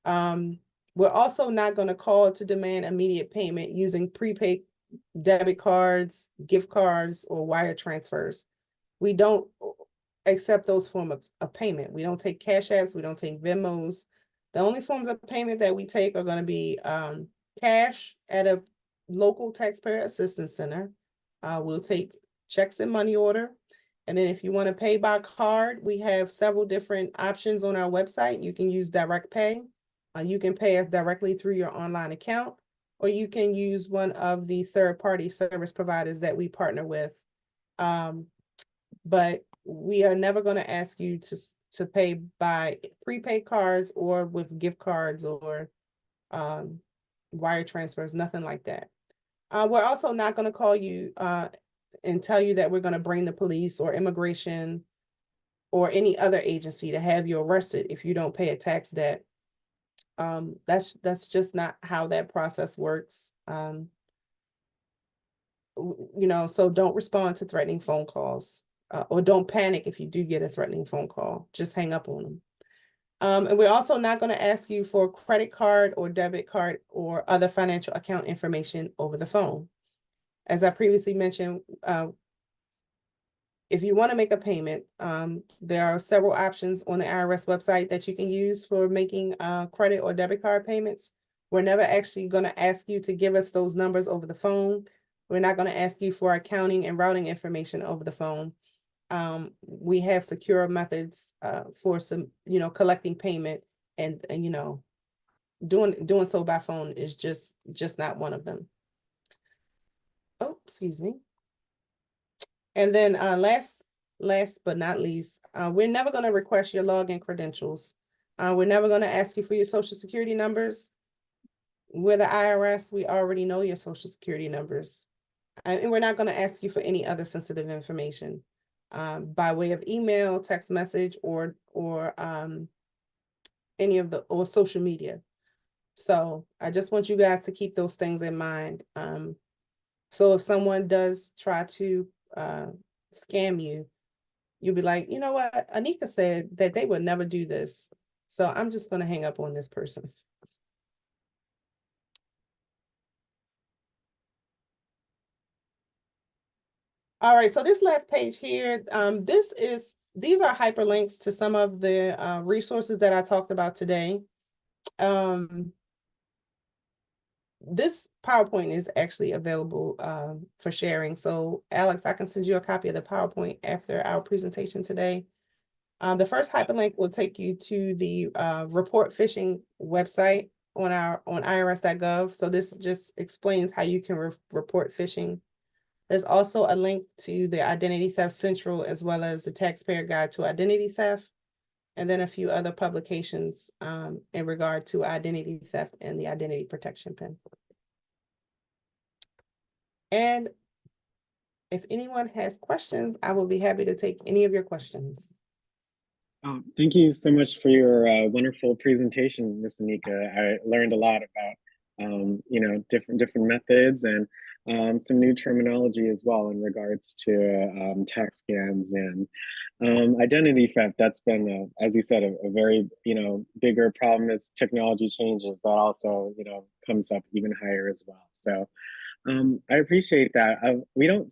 We're also not going to call to demand immediate payment using prepaid debit cards, gift cards, or wire transfers. We don't accept those forms of payment. We don't take Cash Apps. We don't take Venmos. The only forms of payment that we take are going to be cash at a local taxpayer assistance center. We'll take checks and money order. And then if you want to pay by card, we have several different options on our website. You can use direct pay. You can pay us directly through your online account, or you can use one of the third-party service providers that we partner with. But we are never going to ask you to pay by prepaid cards or with gift cards or wire transfers, nothing like that. We're also not going to call you and tell you that we're going to bring the police or immigration or any other agency to have you arrested if you don't pay a tax debt. That's just not how that process works. So don't respond to threatening phone calls, or don't panic if you do get a threatening phone call. Just hang up on them. And we're also not going to ask you for credit card or debit card or other financial account information over the phone. As I previously mentioned, if you want to make a payment, there are several options on the IRS website that you can use for making credit or debit card payments. We're never actually going to ask you to give us those numbers over the phone. We're not going to ask you for accounting and routing information over the phone. We have secure methods for some, collecting payment, and doing so by phone is just not one of them. Oh, excuse me. And then last but not least, we're never going to request your login credentials. We're never going to ask you for your social security numbers. We're the IRS. We already know your social security numbers. And we're not going to ask you for any other sensitive information by way of email, text message, or any of or social media. So I just want you guys to keep those things in mind. So if someone does try to scam you, you'll be like, you know what? Anika said that they would never do this. So I'm just going to hang up on this person. All right, so this last page here, these are hyperlinks to some of the resources that I talked about today. This PowerPoint is actually available for sharing. So Alex, I can send you a copy of the PowerPoint after our presentation today. The first hyperlink will take you to the report phishing website on IRS.gov. So this just explains how you can report phishing. There's also a link to the Identity Theft Central as well as the Taxpayer Guide to Identity Theft, and then a few other publications in regard to identity theft and the identity protection pin. And if anyone has questions, I will be happy to take any of your questions. Thank you so much for your wonderful presentation, Ms. Anika. I learned a lot about, different methods and some new terminology as well in regards to tax scams and identity theft. That's been, as you said, a very, bigger problem as technology changes. That also, comes up even higher as well. So I appreciate that. We don't,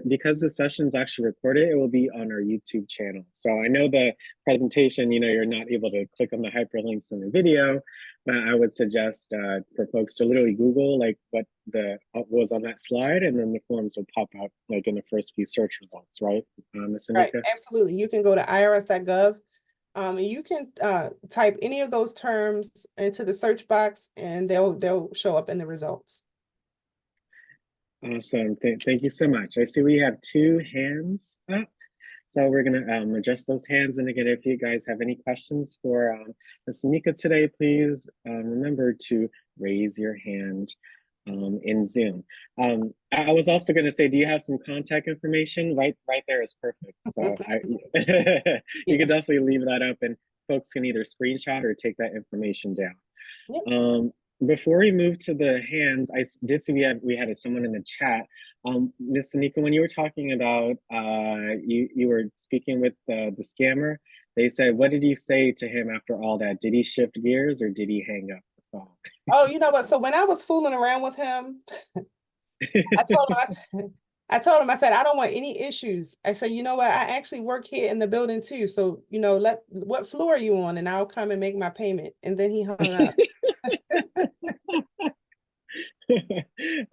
because the session's actually recorded, it will be on our YouTube channel. So I know the presentation, you're not able to click on the hyperlinks in the video, but I would suggest for folks to literally Google like what was on that slide, and then the forms will pop up like in the first few search results, right, Ms. Right, Anika? absolutely. You can go to irs.gov. And you can type any of those terms into the search box and they'll show up in the results. Awesome. Thank you so much. I see we have two hands up. So we're going to address those hands. And again, if you guys have any questions for Ms. Anika today, please remember to raise your hand in Zoom. I was also going to say, do you have some contact information? Right there is perfect. So you can Yes. definitely leave that up and folks can either screenshot or take that information down. Yep. Before we move to the hands, I did see we had someone in the chat. Ms. Anika, when you were talking about you were speaking with the scammer, they said, what did you say to him after all that? Did he shift gears or did he hang up the phone? Oh, you know what? So when I was fooling around with him, I told him, I said, I don't want any issues. I said, you know what? I actually work here in the building too. So, what floor are you on? And I'll come and make my payment. And then he hung up.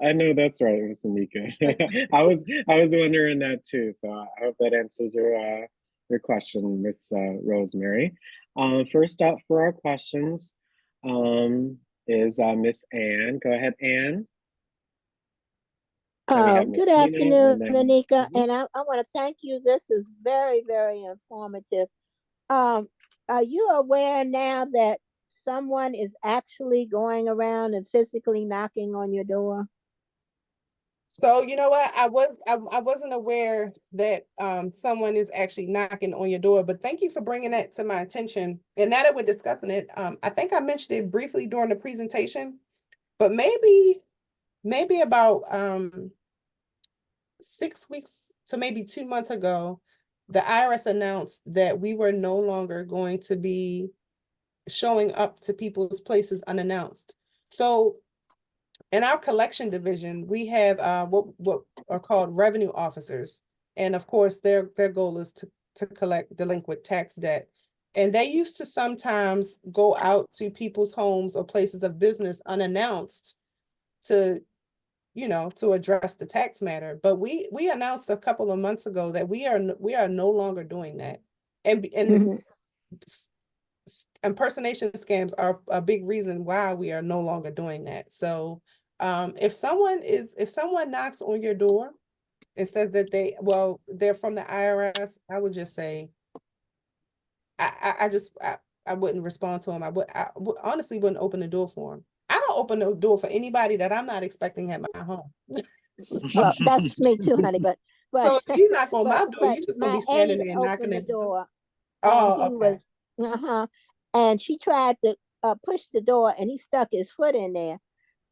I know that's right, Miss Anika. I was wondering that too. So I hope that answers your question, Miss Rosemary. First up for our questions is Miss Ann. Go ahead, Ann. Then we have Miss Good Tina, afternoon, and then Anika, and I want to thank you. This is very, very informative. Um, are you aware now that someone is actually going around and physically knocking on your door? So you know what? I wasn't aware that someone is actually knocking on your door, but thank you for bringing that to my attention. And now that we're discussing it, I think I mentioned it briefly during the presentation, but maybe about 6 weeks to maybe 2 months ago, the IRS announced that we were no longer going to be showing up to people's places unannounced. So in our collection division, we have what are called revenue officers. And of course, their goal is to collect delinquent tax debt. And they used to sometimes go out to people's homes or places of business unannounced to, to address the tax matter. But we announced a couple of months ago that we are no longer doing that. And Mhm. impersonation scams are a big reason why we are no longer doing that. So if someone knocks on your door and says that they're from the IRS, I would just say I wouldn't respond to them. Honestly wouldn't open the door for them. I don't open the door for anybody that I'm not expecting at my home. Well, that's me too, honey. But So if you knock on my door, but you're just gonna my be standing aide there knocking opened the at the door. door, and Oh, he okay. was and she tried to push the door, and he stuck his foot in there.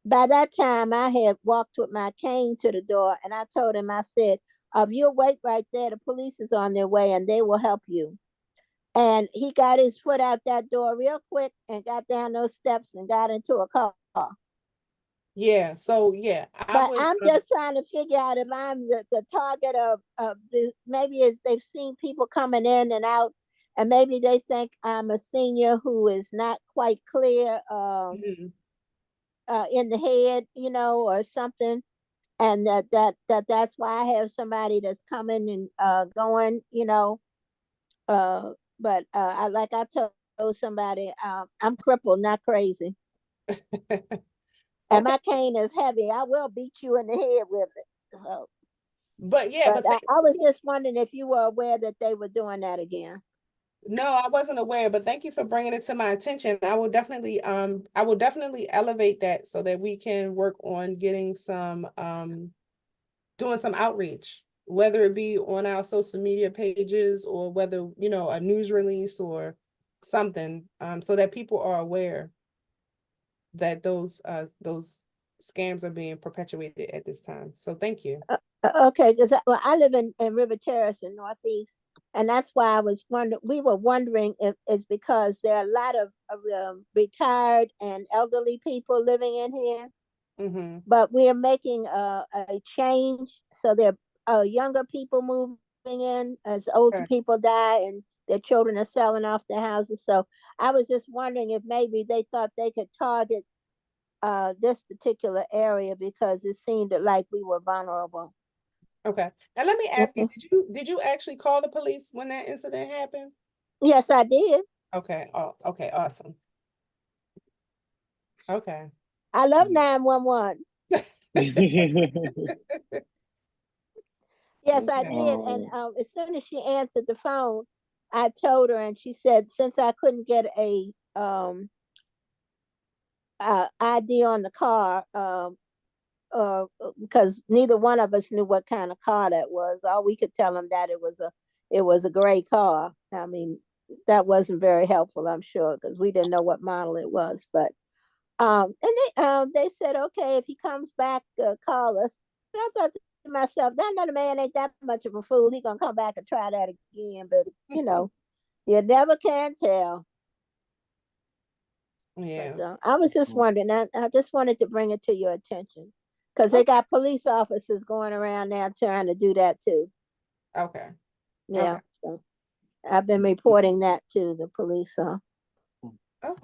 By that time, I had walked with my cane to the door, and I told him, I said, if you'll wait right there, the police is on their way, and they will help you. And he got his foot out that door real quick and got down those steps and got into a car. Yeah. So yeah, I But would. I'm just trying to figure out if I'm the target of this. Maybe it's, they've seen people coming in and out, and maybe they think I'm a senior who is not quite clear Mhm. in the head, you know, or something. And that's why I have somebody that's coming and going, you know. Uh, but I like I told somebody, I'm crippled, not crazy, and Okay. my cane is heavy. I will beat you in the head with it. So, But yeah, but but thank I was you. just wondering if you were aware that they were doing that again. No, I wasn't aware, but thank you for bringing it to my attention. I will definitely elevate that so that we can work on getting some doing some outreach, whether it be on our social media pages or whether, you know, a news release or something, so that people are aware that those scams are being perpetuated at this time. So thank you. Okay, because well, I live in River Terrace in Northeast, and that's why I was wondering. We were wondering if it's because there are a lot of retired and elderly people living in here, Mm-hmm. but we are making a change so there are younger people moving in as older Okay. people die and their children are selling off their houses. So I was just wondering if maybe they thought they could target this particular area because it seemed like we were vulnerable. Okay. And let me ask you, Okay. did you actually call the police when that incident happened? Yes, I did. Okay. Oh, okay, awesome. Okay. I love 911. Yes, I Okay. did. And Oh. as soon as she answered the phone, I told her, and she said, since I couldn't get a ID on the car, because neither one of us knew what kind of car that was. All we could tell them that it was a gray car. I mean, that wasn't very helpful, I'm sure, because we didn't know what model it was. But and they said, okay, if he comes back, call us. And I thought to myself, that another man ain't that much of a fool. He gonna come back and try that again. But you know, you never can tell. Yeah. But I was just wondering. I just wanted to bring it to your attention because they Okay. got police officers going around now trying to do that too. Okay. Okay. Yeah, so I've been reporting that to the police. Okay. All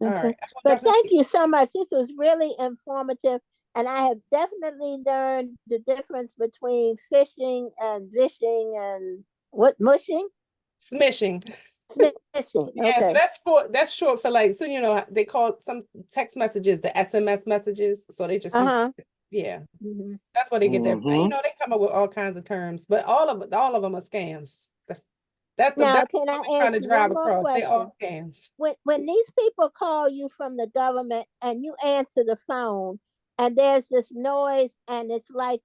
Okay. right. I will But thank definitely. you so much. This was really informative. And I have definitely learned the difference between fishing and vishing and what mushing? Smishing. Smishing. Yeah, so Okay. that's short for like, so you know, they call some text messages the SMS messages. So they just use, Uh-huh. yeah, Hmm. that's where they get that. You Mm-hmm. know, they come up with all kinds of terms, but all of them are scams. Now, That's can what I we're trying ask to you drive one more across. They all question? scams. When these people call you from the government and you answer the phone and there's this noise and it's like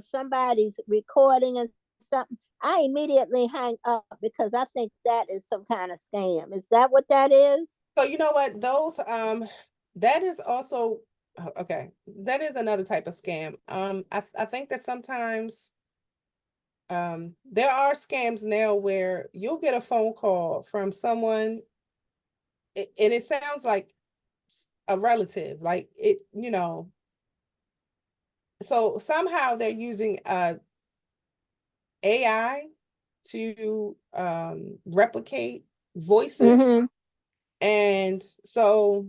somebody's recording and something, I immediately hang up because I think that is some kind of scam. Is that what that is? So you know what? Those that is also okay. That is another type of scam. I think that sometimes there are scams now where you'll get a phone call from someone and it sounds like a relative, like it, you know. So somehow they're using AI to replicate voices, Mm-hmm. and so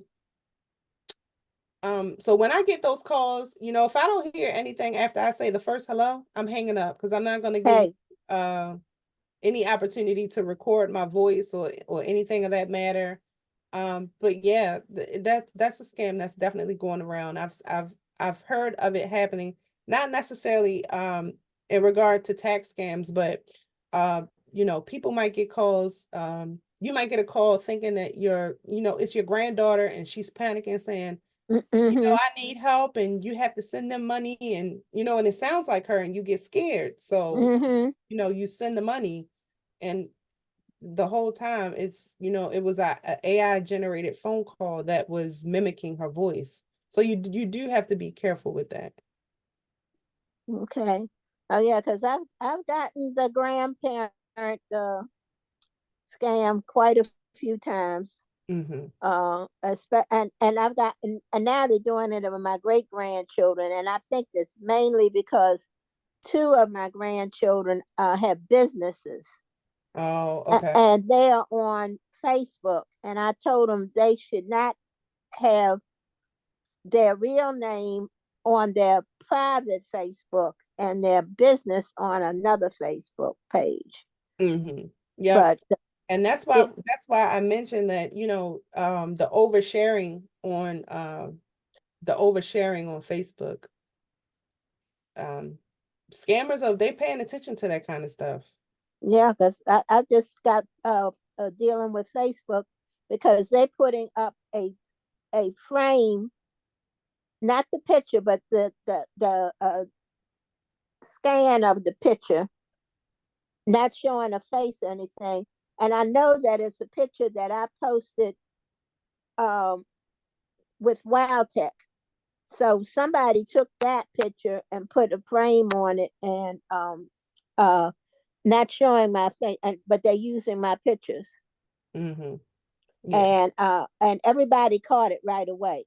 when I get those calls, you know, if I don't hear anything after I say the first hello, I'm hanging up because I'm not going to give Hey. uh any opportunity to record my voice or anything of that matter. But yeah, that's a scam that's definitely going around. I've heard of it happening, not necessarily in regard to tax scams, but uh you know, people might get calls. You might get a call thinking that you know, it's your granddaughter and she's panicking saying, you know, Mm-hmm. I need help and you have to send them money and you know, and it sounds like her and you get scared. So, Mm-hmm. you know, you send the money and the whole time it's, you know, it was a AI generated phone call that was mimicking her voice. So you do have to be careful with that. Okay. Oh yeah, because I've gotten the grandparent scam quite a few times. And I've got, and now they're doing it with my great grandchildren, and I think it's mainly because two of my grandchildren have businesses. Oh, okay. And they are on Facebook, and I told them they should not have their real name on their private Facebook and their business on another Facebook page. Yeah. But And that's why I mentioned that, the oversharing on Facebook. Scammers they paying attention to that kind of stuff. yeah, because I just got dealing with Facebook because they're putting up a frame, not the picture, but the scan of the picture, not showing a face or anything. And I know that it's a picture that I posted with WowTech. So somebody took that picture and put a frame on it, and not showing my face, but they're using my pictures. Yeah. And everybody caught it right away.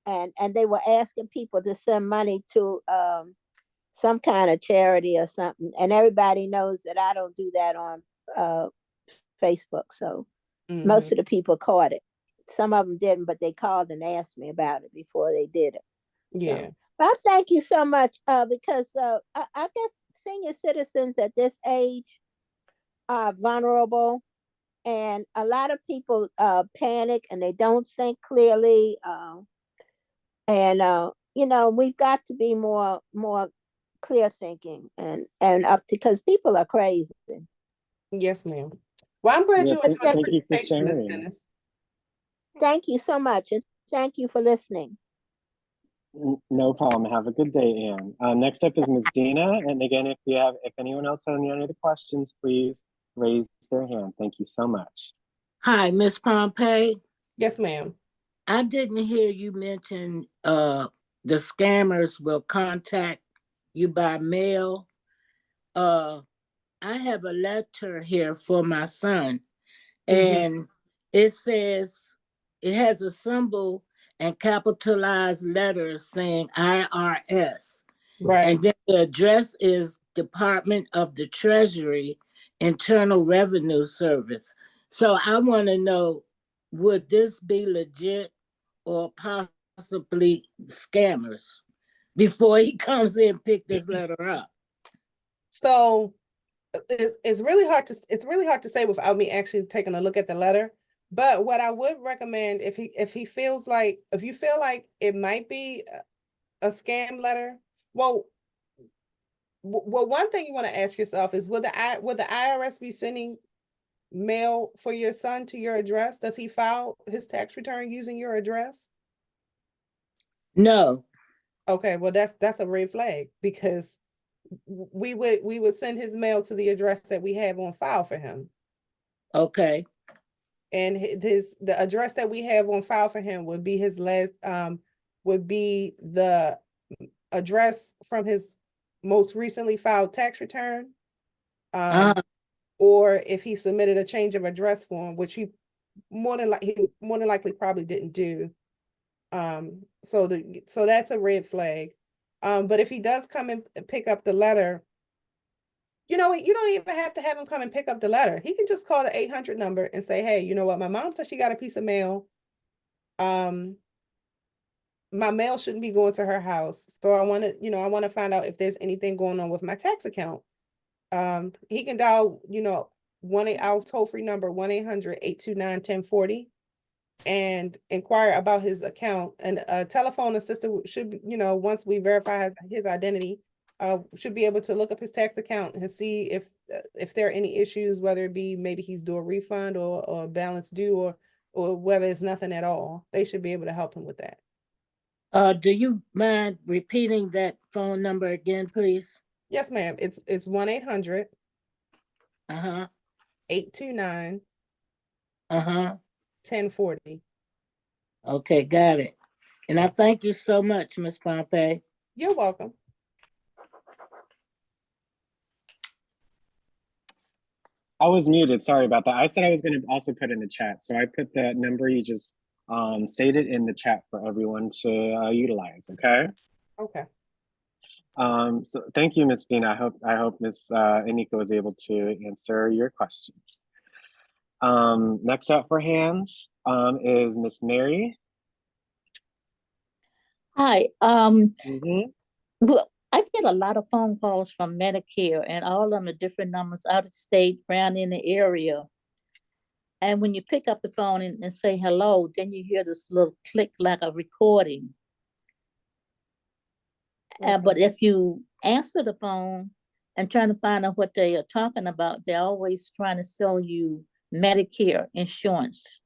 And they were asking people to send money to some kind of charity or something. And everybody knows that I don't do that on Facebook. So most of the people caught it. Some of them didn't, but they called and asked me about it before they did it. Yeah. So, but I thank you so much because I guess senior citizens at this age are vulnerable, and a lot of people panic and they don't think clearly. And we've got to be more clear thinking and up to, because people are crazy. Yes, ma'am. Well, I'm glad Yeah, you enjoyed the thank you for presentation, Ms. sharing. Dennis. Thank you so much, and thank you for listening. No problem. Have a good day, Anne. Next up is Ms. Dina. And again, if anyone else has any other questions, please raise their hand. Thank you so much. Hi, Miss Pompey. Yes, ma'am. I didn't hear you mention the scammers will contact you by mail. I have a letter here for my son, and it says, it has a symbol and capitalized letters saying IRS. Right. And then the address is Department of the Treasury, Internal Revenue Service. So I want to know, would this be legit or possibly scammers before he comes in and pick this letter up? So it's really hard to say without me actually taking a look at the letter. But what I would recommend, if you feel like it might be a scam letter, well, one thing you want to ask yourself is, will the IRS be sending mail for your son to your address? Does he file his tax return using your address? No. Okay, well that's a red flag, because we would send his mail to the address that we have on file for him. Okay. And the address that we have on file for him would be would be the address from his most recently filed tax return. Or if he submitted a change of address form, which he more than likely probably didn't do. So that's a red flag. But if he does come and pick up the letter, you don't even have to have him come and pick up the letter. He can just call the 800 number and say, hey, you know what? My mom said she got a piece of mail. My mail shouldn't be going to her house. So I want to find out if there's anything going on with my tax account. He can dial, our toll-free number, 1-800-829-1040, and inquire about his account. And a telephone assistant should, once we verify his identity, should be able to look up his tax account and see if there are any issues, whether it be maybe he's due a refund or a balance due, or whether it's nothing at all. They should be able to help him with that. Do you mind repeating that phone number again, please? Yes, ma'am. It's 1-800 829 1040. Okay, got it. And I thank you so much, Miss Pompey. You're welcome. I was muted. Sorry about that. I said I was going to also put in the chat. So I put the number you just stated in the chat for everyone to utilize. Okay. Okay. So thank you, Miss Dina. I hope Miss Anika was able to answer your questions. Next up for hands is Miss Mary. Hi. Mm-hmm. Well, I get a lot of phone calls from Medicare and all of them are different numbers out of state, around in the area. And when you pick up the phone and say hello, then you hear this little click like a recording. But if you answer the phone and trying to find out what they are talking about, they're always trying to sell you Medicare insurance.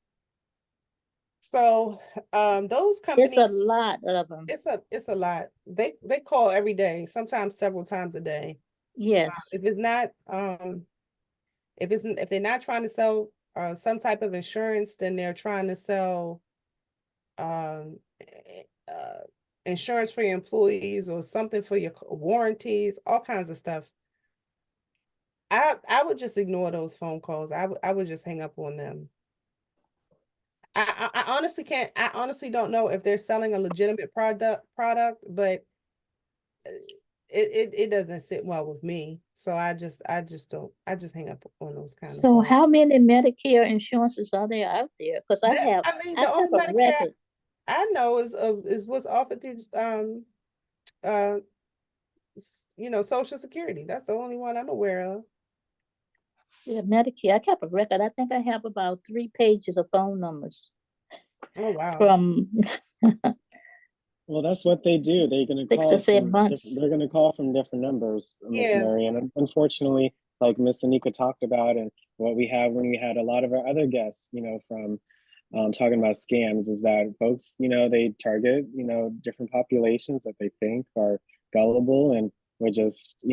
So those It's companies, a lot of them. it's a lot. They call every day, sometimes several times a day. Yes. If it's not if they're not trying to sell some type of insurance, then they're trying to sell insurance for your employees or something for your warranties, all kinds of stuff. I would just ignore those phone calls. I would just hang up on them. I honestly can't. I honestly don't know if they're selling a legitimate product, but it doesn't sit well with me. So I just don't. I just hang up on those kind of So calls. how many Medicare insurances are there out there? Because I have The only a Medicare record. I know is what's offered through Social Security. That's the only one I'm aware of. Yeah, Medicare. I kept a record. I think I have about 3 pages of phone numbers Oh wow. from Well, that's what they do. They're going to 6 to call 7 from months. they're going to call from different numbers, Miss Yeah. Mary. And unfortunately, like Miss Anika talked about, and what we have when we had a lot of our other guests, from talking about scams, is that folks, they target, different populations that they think are gullible and would just,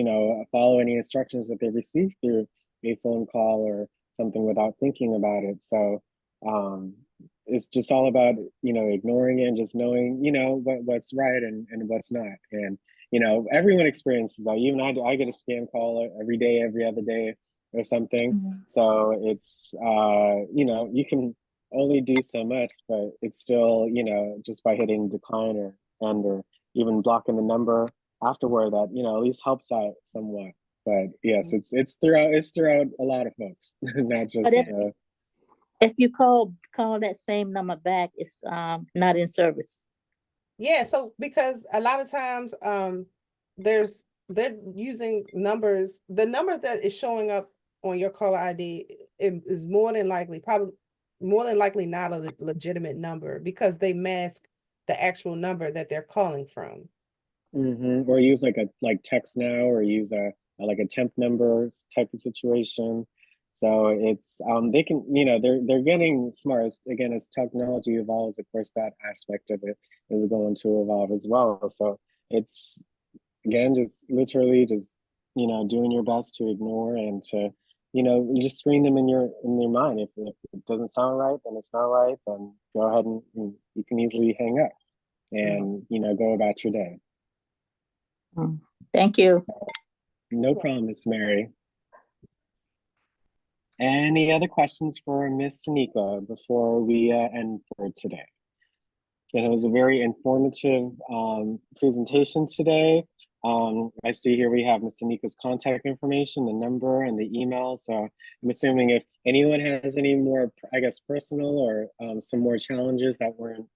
follow any instructions that they receive through a phone call or something without thinking about it. So it's just all about, ignoring it and just knowing, what's right and what's not. And, everyone experiences that. Even I get a scam call every day, every other day or something. Mhm. So it's, you can only do so much, but it's still, just by hitting decline or end or even blocking the number afterward, that, at least helps out somewhat. But yes, it's throughout a lot of folks, not But just if you call that same number back, it's not in service. Yeah, so because a lot of times they're using numbers. The number that is showing up on your caller ID is probably more than likely not a legitimate number because they mask the actual number that they're calling from. or use like text now, or use like a temp number type of situation. So it's they can, they're getting smart again as technology evolves. Of course, that aspect of it is going to evolve as well. So it's, again, just literally just, doing your best to ignore and to, just screen them in your mind. If it doesn't sound right, then it's not right. Then go ahead and you can easily hang up and go about your day. Thank you. No problem, Miss Mary. Any other questions for Miss Anika before we end for today? It was a very informative presentation today. I see here we have Miss Anika's contact information, the number, and the email. So I'm assuming if anyone has any more, I guess, personal or some more challenges that weren't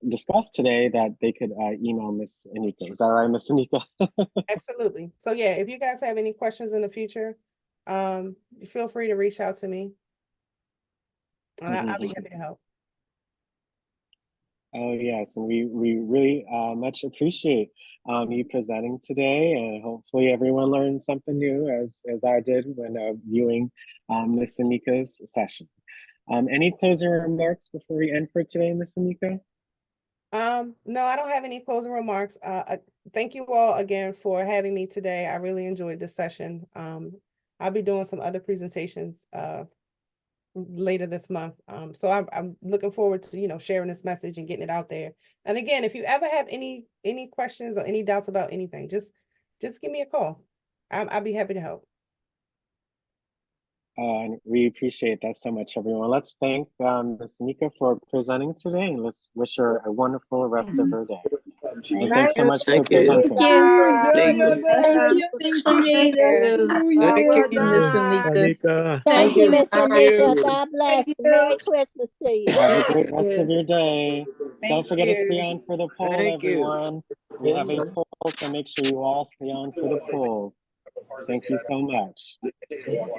discussed today, that they could email Miss Anika. Is that right, Miss Anika? Absolutely. So yeah, if you guys have any questions in the future, feel free to reach out to me. And I'll be happy to help. Oh yes, and we really much appreciate you presenting today, and hopefully everyone learned something new as I did when viewing Miss Anika's session. Any closing remarks before we end for today, Miss Anika? No, I don't have any closing remarks. Thank you all again for having me today. I really enjoyed this session. I'll be doing some other presentations later this month. So I'm looking forward to, sharing this message and getting it out there. And again, if you ever have any questions or any doubts about anything, just give me a call. I'll be happy to help. And we appreciate that so much, everyone. Let's thank Ms. Anika for presenting today, and let's wish her a wonderful rest of her day. And thanks so much for Thank you. presenting. Thank you. Thank Thank you. you. Thank you, Miss Anita. Thank you, Miss Anika. Thank you, Miss Thank Anika. you. God bless. Thank Merry you. Christmas to you. Have a Thank great rest of you. your day. Don't Thank forget to stay you. on for the poll, Thank you. everyone. We have a poll, so make sure you all stay on for the poll. Thank you so much.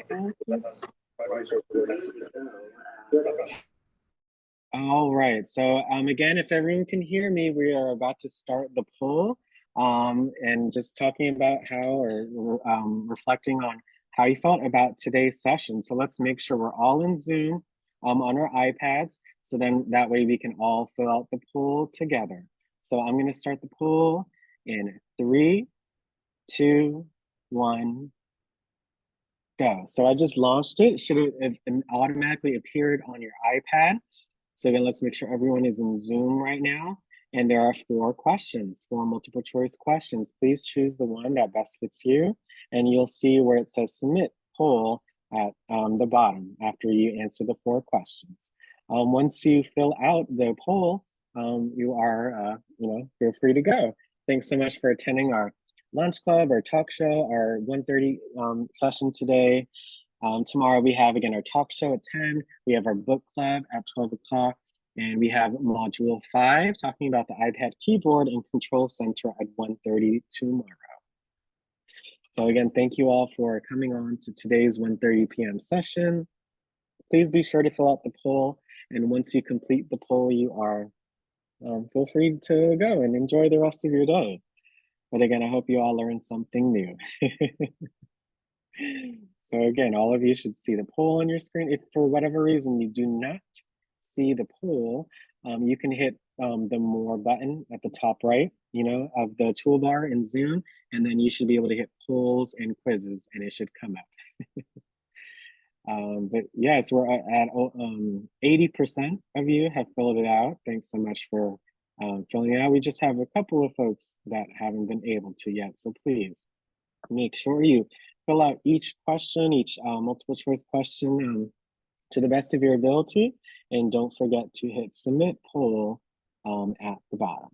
Thank you. All right, so again, if everyone can hear me, we are about to start the poll and just talking about how, or reflecting on how you felt about today's session. So let's make sure we're all in Zoom on our iPads, so then that way we can all fill out the poll together. So I'm gonna start the poll in 3, 2, 1, go. So I just launched it. Should have automatically appeared on your iPad. So again, let's make sure everyone is in Zoom right now. And there are 4 questions, 4 multiple choice questions. Please choose the one that best fits you. And you'll see where it says submit poll at the bottom after you answer the 4 questions. Once you fill out the poll, you are, feel free to go. Thanks so much for attending our lunch club, our talk show, our 1:30 session today. Tomorrow we have, again, our talk show at 10. We have our book club at 12 o'clock. And we have module 5 talking about the iPad keyboard and control center at 1:30 tomorrow. So again, thank you all for coming on to today's 1:30 p.m. session. Please be sure to fill out the poll. And once you complete the poll, you are feel free to go and enjoy the rest of your day. But again, I hope you all learned something new. So again, all of you should see the poll on your screen. If for whatever reason you do not see the poll, you can hit the more button at the top right, of the toolbar in Zoom, and then you should be able to hit polls and quizzes, and it should come up. But yes, we're at 80% of you have filled it out. Thanks so much for filling it out. We just have a couple of folks that haven't been able to yet, so please make sure you fill out each question, each multiple choice question to the best of your ability. And don't forget to hit submit poll at the bottom.